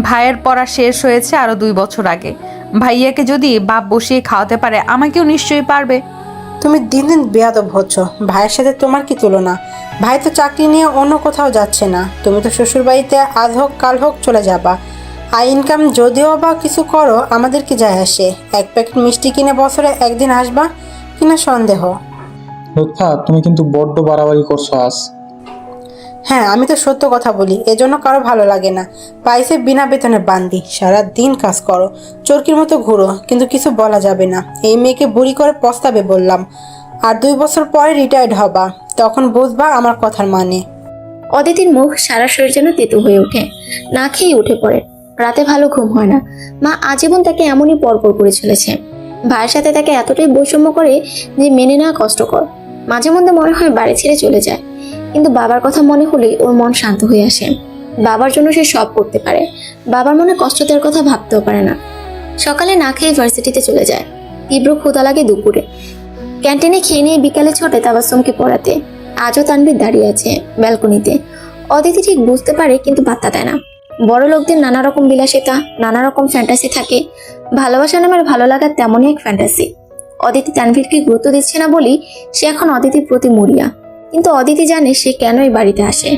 ভাইয়ের পড়া শেষ হয়েছে আরো 2 বছর আগে। ভাইয়াকে যদি বাপ বসিয়ে খাওয়াতে পারে, আমাকেও নিশ্চয়ই পারবে।
তুমি দিন দিন বেয়াদব হচ্ছ। ভাইয়ের সাথে তোমার কি তুলনা? ভাই তো চাকরি নিয়ে অন্য কোথাও যাচ্ছে না। তুমি তো শ্বশুর বাড়িতে আজ হোক কাল হোক চলে যাবা। আর ইনকাম যদিও বা কিছু করো, আমাদের কি যায় আসে? 1 প্যাকেট মিষ্টি কিনে বছরে একদিন আসবা কিনা সন্দেহ।
লুৎফা, তুমি কিন্তু বড্ড বাড়াবাড়ি করছো আজ।
হ্যাঁ, আমি তো সত্য কথা বলি, এজন্য কারো ভালো লাগে না। পাইছে বিনা বেতনে বান্দি, সারা দিন কাজ করো, চরকির মতো ঘুরো, কিন্তু কিছু বলা যাবে না। এই মেয়েকে বুড়ি করে পস্তাবে বললাম। আর 2 বছর পরে রিটায়ার্ড হবা, তখন বুঝবা আমার কথার মানে।
অদিতির মুখ সারা শরীর যেন তেতো হয়ে ওঠে। না খেয়ে উঠে পড়ে। রাতে ভালো ঘুম হয় না। মা আজীবন তাকে এমনই পরপর করে চলেছে। ভাইয়ের সাথে তাকে এতটাই বৈষম্য করে যে মেনে নেওয়া কষ্টকর। মাঝে মধ্যে মনে হয় বাড়ি ছেড়ে চলে যায়, কিন্তু বাবার কথা মনে হলেই ওর মন শান্ত হয়ে আসে। বাবার জন্য সে সব করতে পারে। বাবার মনে কষ্ট দেওয়ার কথা ভাবতেও পারে না। সকালে না খেয়ে ভার্সিটিতে চলে যায়। তীব্র ক্ষুধা লাগে দুপুরে। ক্যান্টিনে খেয়ে নিয়ে বিকালে ছোটে তাবাসসুমকে পড়াতে। আজও তানভীর দাঁড়িয়ে আছে ব্যালকনিতে। অদিতি ঠিক বুঝতে পারে, কিন্তু পাত্তা দেয় না। বড় লোকদের নানা রকম বিলাসিতা, নানা রকম ফ্যান্টাসি থাকে। ভালোবাসা নামের ভালো লাগার তেমনই এক ফ্যান্টাসি। অদিতি তানভীরকে গুরুত্ব দিচ্ছে না বলেই সে এখন অদিতির প্রতি মরিয়া। কিন্তু অদিতি জানে সে কেনই বাড়িতে আসে,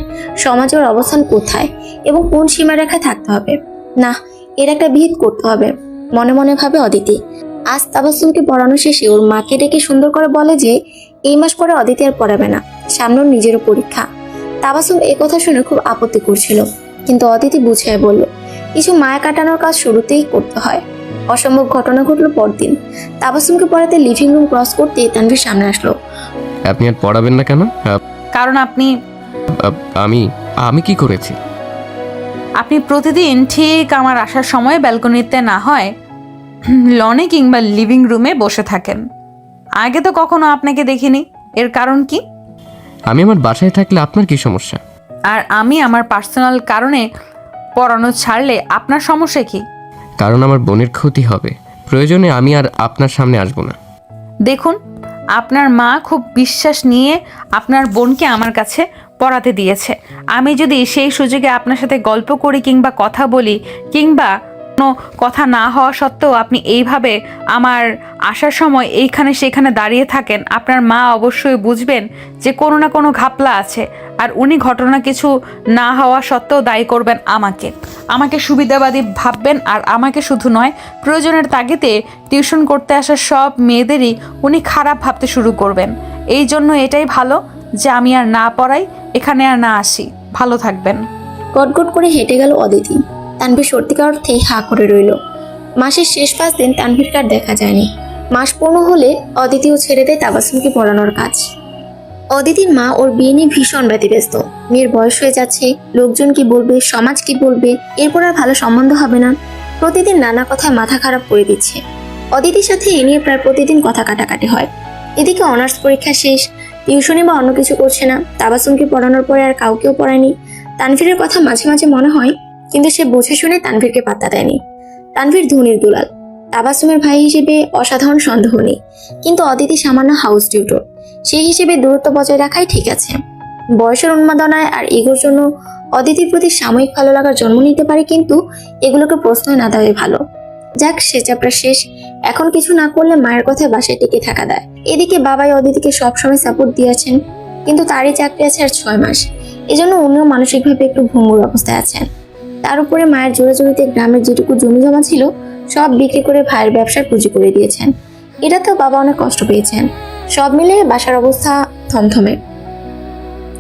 সমাজের অবস্থান কোথায় এবং কোন সীমারেখায় থাকতে হবে। না, এর একটা বিহিত করতে হবে। মনে মনে ভাবে অদিতি। আজ তাবাসসুমকে পড়ানো শেষে ওর মাকে ডেকে সুন্দর করে বলে যে এই মাস পরে অদিতি আর পড়াবে না, সামনে ওর নিজেরও পরীক্ষা। তাবাসসুম এ কথা শুনে খুব আপত্তি করছিল, কিন্তু অদিতি বুঝিয়ে বলল কিছু মায়া কাটানোর কাজ শুরুতেই করতে হয়। অসম্ভব ঘটনা ঘটলো পরদিন। তাবাসসুমকে পড়াতে লিভিং রুম ক্রস করতে তানভীর সামনে আসলো।
আপনি আর পড়াবেন না কেন?
কারণ আপনি
আমি কি করেছি?
আপনি প্রতিদিন ঠিক আমার আসার সময় ব্যালকনিতে না হয় লনে কিংবা লিভিং রুমে বসে থাকেন। আগে তো কখনো আপনাকে দেখিনি। এর কারণ কি?
আমি আমার বাসায় থাকলে আপনার কি সমস্যা?
আর আমি আমার পার্সোনাল কারণে পড়ানো ছাড়লে আপনার সমস্যা কি?
কারণ আমার বোনের ক্ষতি হবে। প্রয়োজনে আমি আর আপনার সামনে আসবো না।
দেখুন, আপনার মা খুব বিশ্বাস নিয়ে আপনার বোনকে আমার কাছে পড়াতে দিয়েছে। আমি যদি সেই সুযোগে আপনার সাথে গল্প করি কিংবা কথা বলি, কিংবা কোনো কথা না হওয়া সত্ত্বেও আপনি এইভাবে আমার আসার সময় এইখানে সেখানে দাঁড়িয়ে থাকেন, আপনার মা অবশ্যই বুঝবেন যে কোনো না কোনো ঘাপলা আছে। আর উনি ঘটনা কিছু না হওয়া সত্ত্বেও দায়ী করবেন আমাকে সুবিধাবাদী ভাববেন। আর আমাকে শুধু নয়, প্রয়োজনের তাগিদে টিউশন করতে আসা সব মেয়েদেরই উনি খারাপ ভাবতে শুরু করবেন। এই জন্য এটাই ভালো যে আমি আর না পড়াই, এখানে আর না আসি। ভালো থাকবেন।
গটগট করে হেঁটে গেল অদিতি। তানভীর সত্যিকার অর্থেই হা করে রইল। মাসের শেষ 5 দিন তানভীরকে আর দেখা যায়নি। মাস পূর্ণ হলে অদিতিও ছেড়ে দেয় তাবাসসুমকে পড়ানোর কাজ। অদিতির মা ওর বিয়ে নিয়ে ভীষণ ব্যতিব্যস্ত। মেয়ের বয়স হয়ে যাচ্ছে, লোকজন কি বলবে, সমাজ কি বলবে, এরপর আর ভালো সম্বন্ধ হবে না। প্রতিদিন নানা কথায় মাথা খারাপ করে দিচ্ছে। অদিতির সাথে এ নিয়ে প্রায় প্রতিদিন কথা কাটাকাটি হয়। এদিকে অনার্স পরীক্ষা শেষ, টিউশনি বা অন্য কিছু করছে না। তাবাসসুমকে পড়ানোর পরে আর কাউকেও পড়ায়নি। তানভীরের কথা মাঝে মাঝে মনে হয়, কিন্তু সে বুঝে শুনে তানভীরকে পাত্তা দেয়নি। তানভীর ধনির দুলাল, তাবাসসুমের ভাই হিসেবে অসাধারণ সন্দেহ নেই, কিন্তু অদিতি সামান্য হাউস টিউটর। সেই হিসেবে দূরত্ব বজায় রাখাই ঠিক আছে। বয়সের উন্মাদনায় আর ইগোর জন্য অদিতির প্রতি সাময়িক ভালো লাগার জন্ম নিতে পারে, কিন্তু এগুলোকে প্রশ্রয় না দেওয়াই ভালো। যাক, সে চ্যাপ্টার শেষ। এখন কিছু না করলে মায়ের কথায় বাসায় টিকে থাকা দেয়। এদিকে বাবাই অদিতিকে সবসময় সাপোর্ট দিয়েছেন, কিন্তু তারই চাকরি আছে আর 6 মাস। এজন্য উনিও মানসিকভাবে একটু ভঙ্গুর অবস্থায় আছেন। তার উপরে মায়ের জোরে জমিতে গ্রামের যেটুকু জমি জমা ছিল সব বিক্রি করে ভাইয়ের ব্যবসায় পুঁজি করে দিয়েছেন। এটাতেও বাবা অনেক কষ্ট পেয়েছেন। সব মিলে বাসার অবস্থা থমথমে।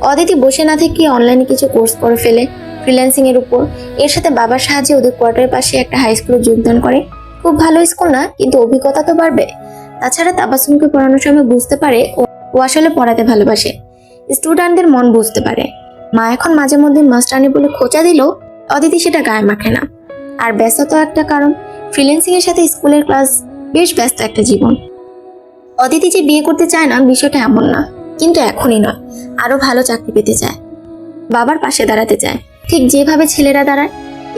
অদিতি বসে না থেকে অনলাইনে কিছু কোর্স করে ফেলে ফ্রিল্যান্সিং এর উপর। এর সাথে বাবার সাহায্যে ওদের কোয়ার্টারের পাশে একটা হাই স্কুলে যোগদান করে। খুব ভালো স্কুল না, কিন্তু অভিজ্ঞতা তো বাড়বে। তাছাড়া তাবাসসুমকে পড়ানোর সময় বুঝতে পারে ও আসলে পড়াতে ভালোবাসে, স্টুডেন্টদের মন বুঝতে পারে। মা এখন মাঝে মধ্যে মাস্টারনি বলে খোঁচা দিল, অদিতি সেটা গায়ে মাখে না। আর ব্যস্ততা একটা কারণ, ফ্রিল্যান্সিং এর সাথে স্কুলের ক্লাস, বেশ ব্যস্ত একটা জীবন। অদিতি যে বিয়ে করতে চায় না বিষয়টা এমন না, কিন্তু এখনই নয়, আরো ভালো চাকরি পেতে চায়, বাবার পাশে দাঁড়াতে চায়, ঠিক যেভাবে ছেলেরা দাঁড়ায়।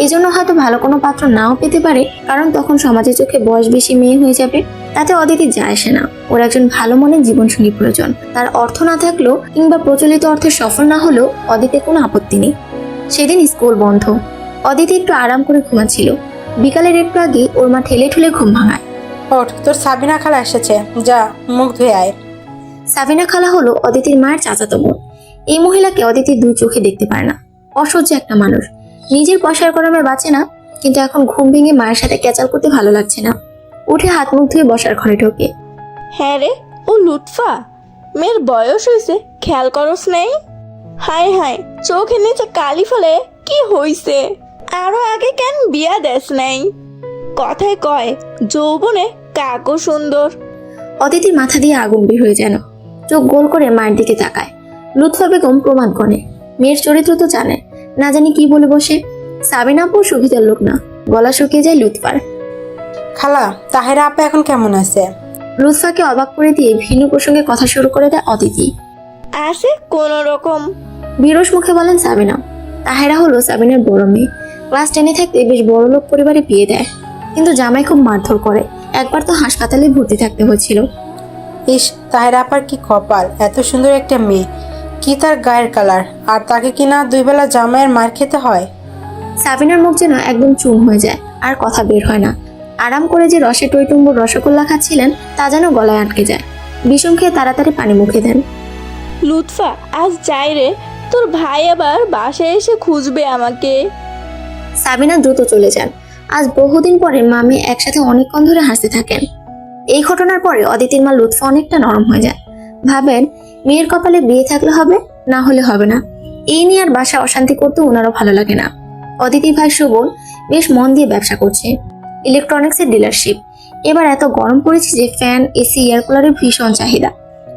এজন্য হয়তো ভালো কোনো পাত্র নাও পেতে পারে, কারণ তখন সমাজের চোখে বয়স বেশি মেয়ে হয়ে যাবে। তাতে অদিতি যায় আসে না, ওর একজন ভালো মনের জীবনসঙ্গী প্রয়োজন। তার অর্থ না থাকলেও কিংবা প্রচলিত অর্থে সফল না হলেও অদিতির কোনো আপত্তি নেই। সেদিন স্কুল বন্ধ, অদিতি একটু আরাম করে ঘুমাচ্ছিল। বিকালের একটু আগে ওর মা ঠেলে ঠুলে ঘুম ভাঙায়।
ওঠ, তোর সাবিনা খালা এসেছে, যা মুখ ধুয়ে আয়।
সাবিনা খালা হলো অদিতির মায়ের চাচাতো বোন। এই মহিলাকে অদিতি দুই চোখে দেখতে পারে না, অসহ্য একটা মানুষ। নিজের পয়সার গরমে বাঁচে না, কিন্তু এখন ঘুম ভেঙে মায়ের সাথে ক্যাচাল করতে ভালো লাগছে না। উঠে হাত মুখ ধুয়ে বসার ঘরে ঢোকে।
হ্যাঁ রে, ও লুৎফা, মেয়ের বয়স হয়েছে, খেয়াল করস নেই? হাই হাই, চোখের নিচে কালি ফলে কি হইছে? আরো আগে কেন বিয়া দেস নাই? কথায় কয় যৌবনে কাকও সুন্দর।
অদিতির মাথা দিয়ে আগুন বের হয়ে যেন, চোখ গোল করে মায়ের দিকে তাকায়। লুৎফা বেগম প্রমাদ গণে, মেয়ের চরিত্র তো জানে না, জানি কি বলে বসে। সাবিনা আপু সুবিধার লোক না, গলা শুকিয়ে যায় লুৎফার।
খালা, তাহেরা আপা এখন কেমন আছে?
লুৎফাকে অবাক করে দিয়ে ভিন্ন প্রসঙ্গে কথা শুরু করে দেয় অদিতি।
আছে কোন রকম,
বিরস মুখে বলেন সাবিনা। তাহেরা হলো সাবিনার বড় মেয়ে, ক্লাস 10-এ থাকতে বেশ বড় লোক পরিবারে বিয়ে দেয়, কিন্তু জামাই খুব মারধর করে। একবার তো হাসপাতালে ভর্তি থাকতে হয়েছিল।
ইস, তাহেরা আপার কি কপাল, এত সুন্দর একটা মেয়ে, কি তার গায়ের কালার, আর তাকে কিনা 2 বেলা জামাইয়ের মার খেতে হয়।
সাবিনার মুখ যেন একদম চুম হয়ে যায়, আর কথা বের হয় না। আরাম করে যে রসে টইটুম্বুর রসগোল্লা খাচ্ছিলেন তা যেন গলায় আটকে যায়। বিষম খেয়ে তাড়াতাড়ি পানি মুখে দেন।
লুৎফা আজ যাই রে, তোর ভাই আবার বাসায় এসে খুঁজবে আমাকে।
সাবিনা দ্রুত চলে যান। আজ বহুদিন পরে মামি একসাথে অনেকক্ষণ ধরে হাসতে থাকেন। এই ঘটনার পরে অদিতির মা লুৎফা অনেকটা নরম হয়ে যায়। ভাবেন মেয়ের কপালে বিয়ে থাকলে হবে, না হলে হবে না। এই নিয়ে আর বাসা অশান্তি করতে ওনারও ভালো লাগে না। অদিতি ভাই সুবল বেশ মন দিয়ে ব্যবসা করছে, ইলেকট্রনিক্সের ডিলারশিপ। এবার এত গরম পড়েছে যে ফ্যান, এসি, এয়ার কুলারের ভীষণ চাহিদা।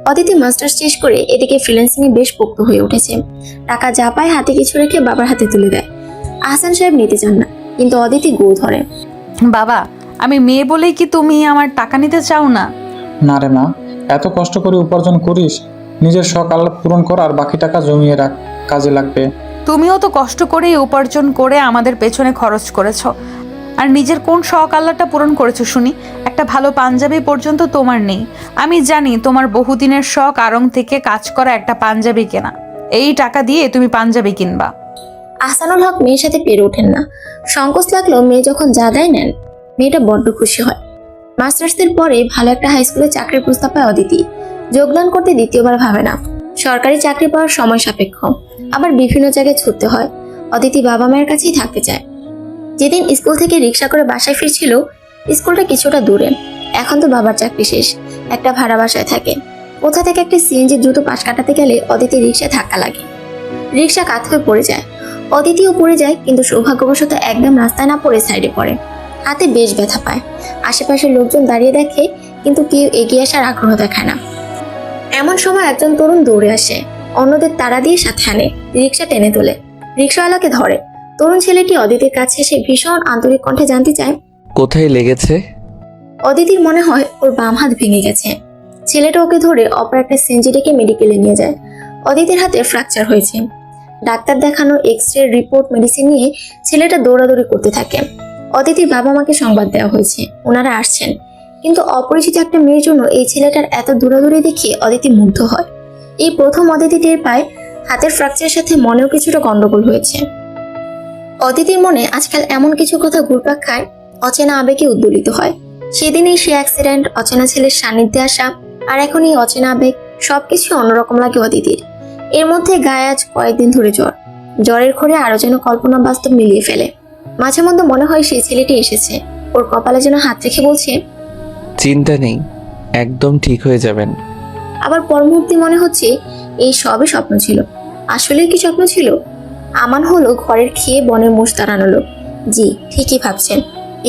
অদিতি মাস্টার্স শেষ করে এদিকে ফ্রিল্যান্সিং এ বেশ পোক্ত হয়ে উঠেছে। টাকা যা পায় হাতে কিছু রেখে বাবার হাতে তুলে দেয়। আহসান সাহেব নিতে চান না, কিন্তু অদিতি গো ধরে।
বাবা, আমি মেয়ে বলেই কি তুমি আমার টাকা নিতে চাও না?
না রে মা, এত কষ্ট করে উপার্জন করিস, নিজের শখ আহ্লাদ পূরণ কর আর বাকি টাকা জমিয়ে রাখ, কাজে লাগবে।
তুমিও তো কষ্ট করেই উপার্জন করে আমাদের পেছনে খরচ করেছো, আর নিজের কোন শখ আহ্লাদটা পূরণ করেছো শুনি? একটা ভালো পাঞ্জাবি পর্যন্ত তোমার নেই। আমি জানি তোমার বহুদিনের শখ আড়ং থেকে কাজ করা একটা পাঞ্জাবি কেনা। এই টাকা দিয়ে তুমি পাঞ্জাবি কিনবা।
আহসানুল হক মেয়ের সাথে পেরে ওঠেন না। সংকোচ লাগলেও মেয়ে যখন যা দেয় নেন, মেয়েটা বড্ড খুশি হয়। মাস্টার্সের পরে ভালো একটা হাই স্কুলে চাকরির প্রস্তাব পায় অদিতি। যোগদান করতে দ্বিতীয়বার ভাবে না। সরকারি চাকরি পাওয়ার সময় সাপেক্ষ, আবার বিভিন্ন জায়গায় ছুটতে হয়। অদিতি বাবা মায়ের কাছেই থাকতে চায়। যেদিন স্কুল থেকে রিক্সা করে বাসায় ফিরছিল, স্কুলটা কিছুটা দূরে। এখন তো বাবার চাকরি শেষ, একটা ভাড়া বাসায় থাকে। কোথা থেকে একটা সিএনজি দ্রুত পাশ কাটাতে গেলে অদিতি রিক্সায় ধাক্কা লাগে। রিক্সা কাত হয়ে পড়ে যায়। অদিতিও পড়ে যায়, কিন্তু সৌভাগ্যবশত একদম রাস্তায় না পড়ে সাইডে পড়ে। হাতে বেশ ব্যথা পায়। আশেপাশের লোকজন দাঁড়িয়ে দেখে, কিন্তু কেউ এগিয়ে আসার আগ্রহ দেখায় না। এমন সময় একজন তরুণ দৌড়ে আসে, অন্যদের তাড়া দিয়ে সাথে আনে, রিক্সা টেনে তোলে, রিক্সাওয়ালাকে ধরে। তরুণ ছেলেটি অদিতির কাছে এসে ভীষণ আন্তরিক কণ্ঠে জানতে চায়
কোথায় লেগেছে।
অদিতির মনে হয় ওর বাম হাত ভেঙে গেছে। ছেলেটা ওকে ধরে অপর একটা সিএনজি ডেকে মেডিকেলে নিয়ে যায়। অদিতির হাতে ফ্র্যাকচার হয়েছে। ডাক্তার দেখানো, এক্স-রে রিপোর্ট, মেডিসিন নিয়ে ছেলেটা দৌড়াদৌড়ি করতে থাকে। অদিতির বাবা মাকে সংবাদ দেওয়া হয়েছে, ওনারা আসছেন। কিন্তু অপরিচিত একটা মেয়ের জন্য এই ছেলেটার এত দৌড়াদৌড়ি দেখে অদিতি মুগ্ধ হয়। এই প্রথম অদিতি টের পায় হাতের ফ্র্যাকচারের সাথে মনেও কিছুটা গন্ডগোল হয়েছে। অদিতির মনে আজকাল এমন কিছু কথা ঘুরপাক খায়, অচেনা আবেগে উদ্দোলিত হয়। সেদিনই সে অ্যাক্সিডেন্ট, অচেনা ছেলের সান্নিধ্যে আসা, আর এখন এই অচেনা আবেগ, সবকিছু অন্যরকম লাগে অদিতির। এর মধ্যে গায়ে আজ কয়েকদিন ধরে জ্বর। জ্বরের ঘোরে আরো যেন কল্পনা বাস্তব মিলিয়ে ফেলে। মাঝে মধ্যে মনে হয় সেই ছেলেটি এসেছে, ওর কপালে যেন হাত রেখে বলছে,
চিন্তা নেই, একদম ঠিক হয়ে যাবেন।
আবার পর মুহূর্তে মনে হচ্ছে এই সবই স্বপ্ন ছিল। আসলেই কি স্বপ্ন ছিল? আমান হলো ঘরের খেয়ে বনের মোষ তাড়ানো লোক। জি, ঠিকই ভাবছেন।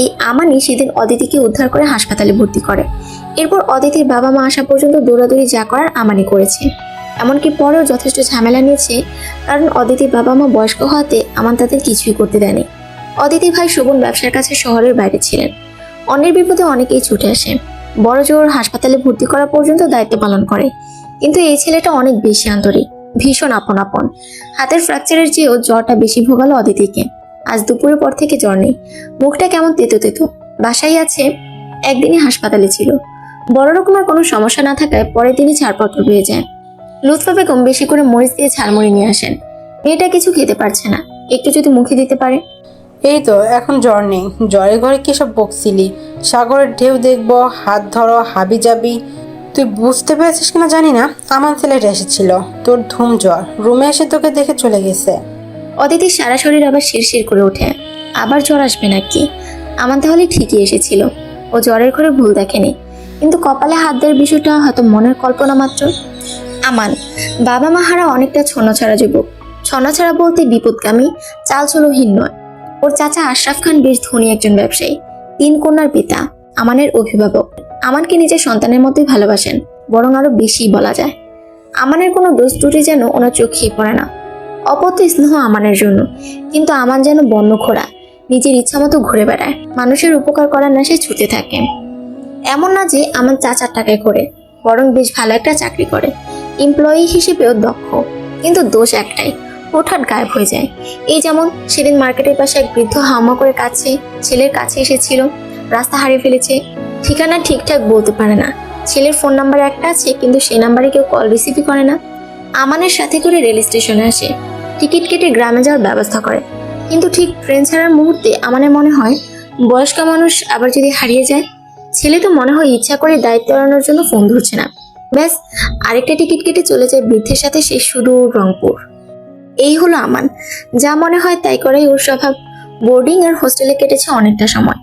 এই আমানই সেদিন অদিতিকে উদ্ধার করে হাসপাতালে ভর্তি করে। এরপর অদিতির বাবা মা আসা পর্যন্ত দৌড়াদৌড়ি যা করার আমানই করেছে। এমনকি পরেও যথেষ্ট ঝামেলা নিয়েছে, কারণ অদিতির বাবা মা বয়স্ক হওয়াতে আমান তাদের কিছুই করতে দেয়নি। অদিতি ভাই শোভন ব্যবসার কাছে শহরের বাইরে ছিলেন। অন্যের বিপদে অনেকেই ছুটে আসে, বড় জোর হাসপাতালে ভর্তি করা পর্যন্ত দায়িত্ব পালন করে। কিন্তু এই ছেলেটা অনেক বেশি আন্তরিক, ভীষণ আপন আপন। হাতের ফ্র্যাকচারের চেয়েও জ্বরটা বেশি ভোগালো অদিতিকে। আজ দুপুরের পর থেকে জ্বর নেই, মুখটা কেমন তেতো তেতো। বাসায় আছে, একদিনই হাসপাতালে ছিল। বড় রকমের কোনো সমস্যা না থাকায় পরের দিনই ছাড়পত্র পেয়ে যায়। লুৎফা বেগম বেশি করে মরিচ দিয়ে ঝালমুড়ি নিয়ে আসেন। মেয়েটা কিছু খেতে পারছে না, একটু যদি মুখে দিতে পারে।
এই তো এখন জ্বর নেই, জ্বরের ঘরে কি সব বকছিলি? সাগরের ঢেউ দেখবো, হাত ধরো, হাবি যাবি। তুই বুঝতে পেরেছিস কিনা জানি না, আমার ছেলেটা এসেছিল, তোর ধুম জ্বর, রুমে এসে তোকে দেখে চলে গেছে।
অদিতির সারা শরীর আবার শিরশির করে ওঠে। আবার জ্বর আসবে নাকি? আমান তাহলে ঠিকই এসেছিল, ও জ্বরের ঘরে ভুল দেখেনি। কিন্তু কপালে হাত দেওয়ার বিষয়টা হয়তো মনের কল্পনা মাত্র। আমান বাবা মা হারা অনেকটা ছন্নছাড়া যুবক। ছন্নছাড়া বলতে বিপদগামী, চালচলহীন নয়। ওর চাচা আশরাফ খান বেশ ধনী একজন ব্যবসায়ী, 3 কন্যার পিতা, আমানের অভিভাবক। আমানকে নিজের সন্তানের মতোই ভালোবাসেন, বরং আরো বেশি বলা যায়। আমানের কোনো দোষ ত্রুটি যেন ওনার চোখেই পড়ে না। অপত্য স্নেহ আমানের জন্য, কিন্তু আমান যেন বন্য ঘোড়া, নিজের ইচ্ছা মতো ঘুরে বেড়ায়, মানুষের উপকার করার নেশায় ছুটে থাকে। এমন না যে আমার চাচার টাকায় করে, বরং বেশ ভালো একটা চাকরি করে, এমপ্লয়ি হিসেবেও দক্ষ। কিন্তু দোষ একটাই, হঠাৎ গায়েব হয়ে যায়। এই যেমন সেদিন মার্কেটের পাশে এক বৃদ্ধ হাওমা করে কাছে ছেলের কাছে এসেছিল, রাস্তা হারিয়ে ফেলেছে, ঠিকানা ঠিকঠাক বলতে পারে না। ছেলের ফোন নাম্বার একটা আছে, কিন্তু সেই নাম্বারে কেউ কল রিসিভই করে না। আমানের সাথে করে রেল স্টেশনে আসে, টিকিট কেটে গ্রামে যাওয়ার ব্যবস্থা করে। কিন্তু ঠিক ট্রেন ছাড়ার মুহূর্তে আমানের মনে হয়, বয়স্ক মানুষ আবার যদি হারিয়ে যায়। ছেলে তো মনে হয় ইচ্ছা করে দায়িত্ব এড়ানোর জন্য ফোন ধরছে না। ব্যাস, আরেকটা টিকিট কেটে চলে যায় বৃদ্ধের সাথে সেই সুদূর রংপুর। এই হলো আমান, যা মনে হয় তাই করাই ওর স্বভাব। বোর্ডিং আর হোস্টেলে কেটেছে অনেকটা সময়।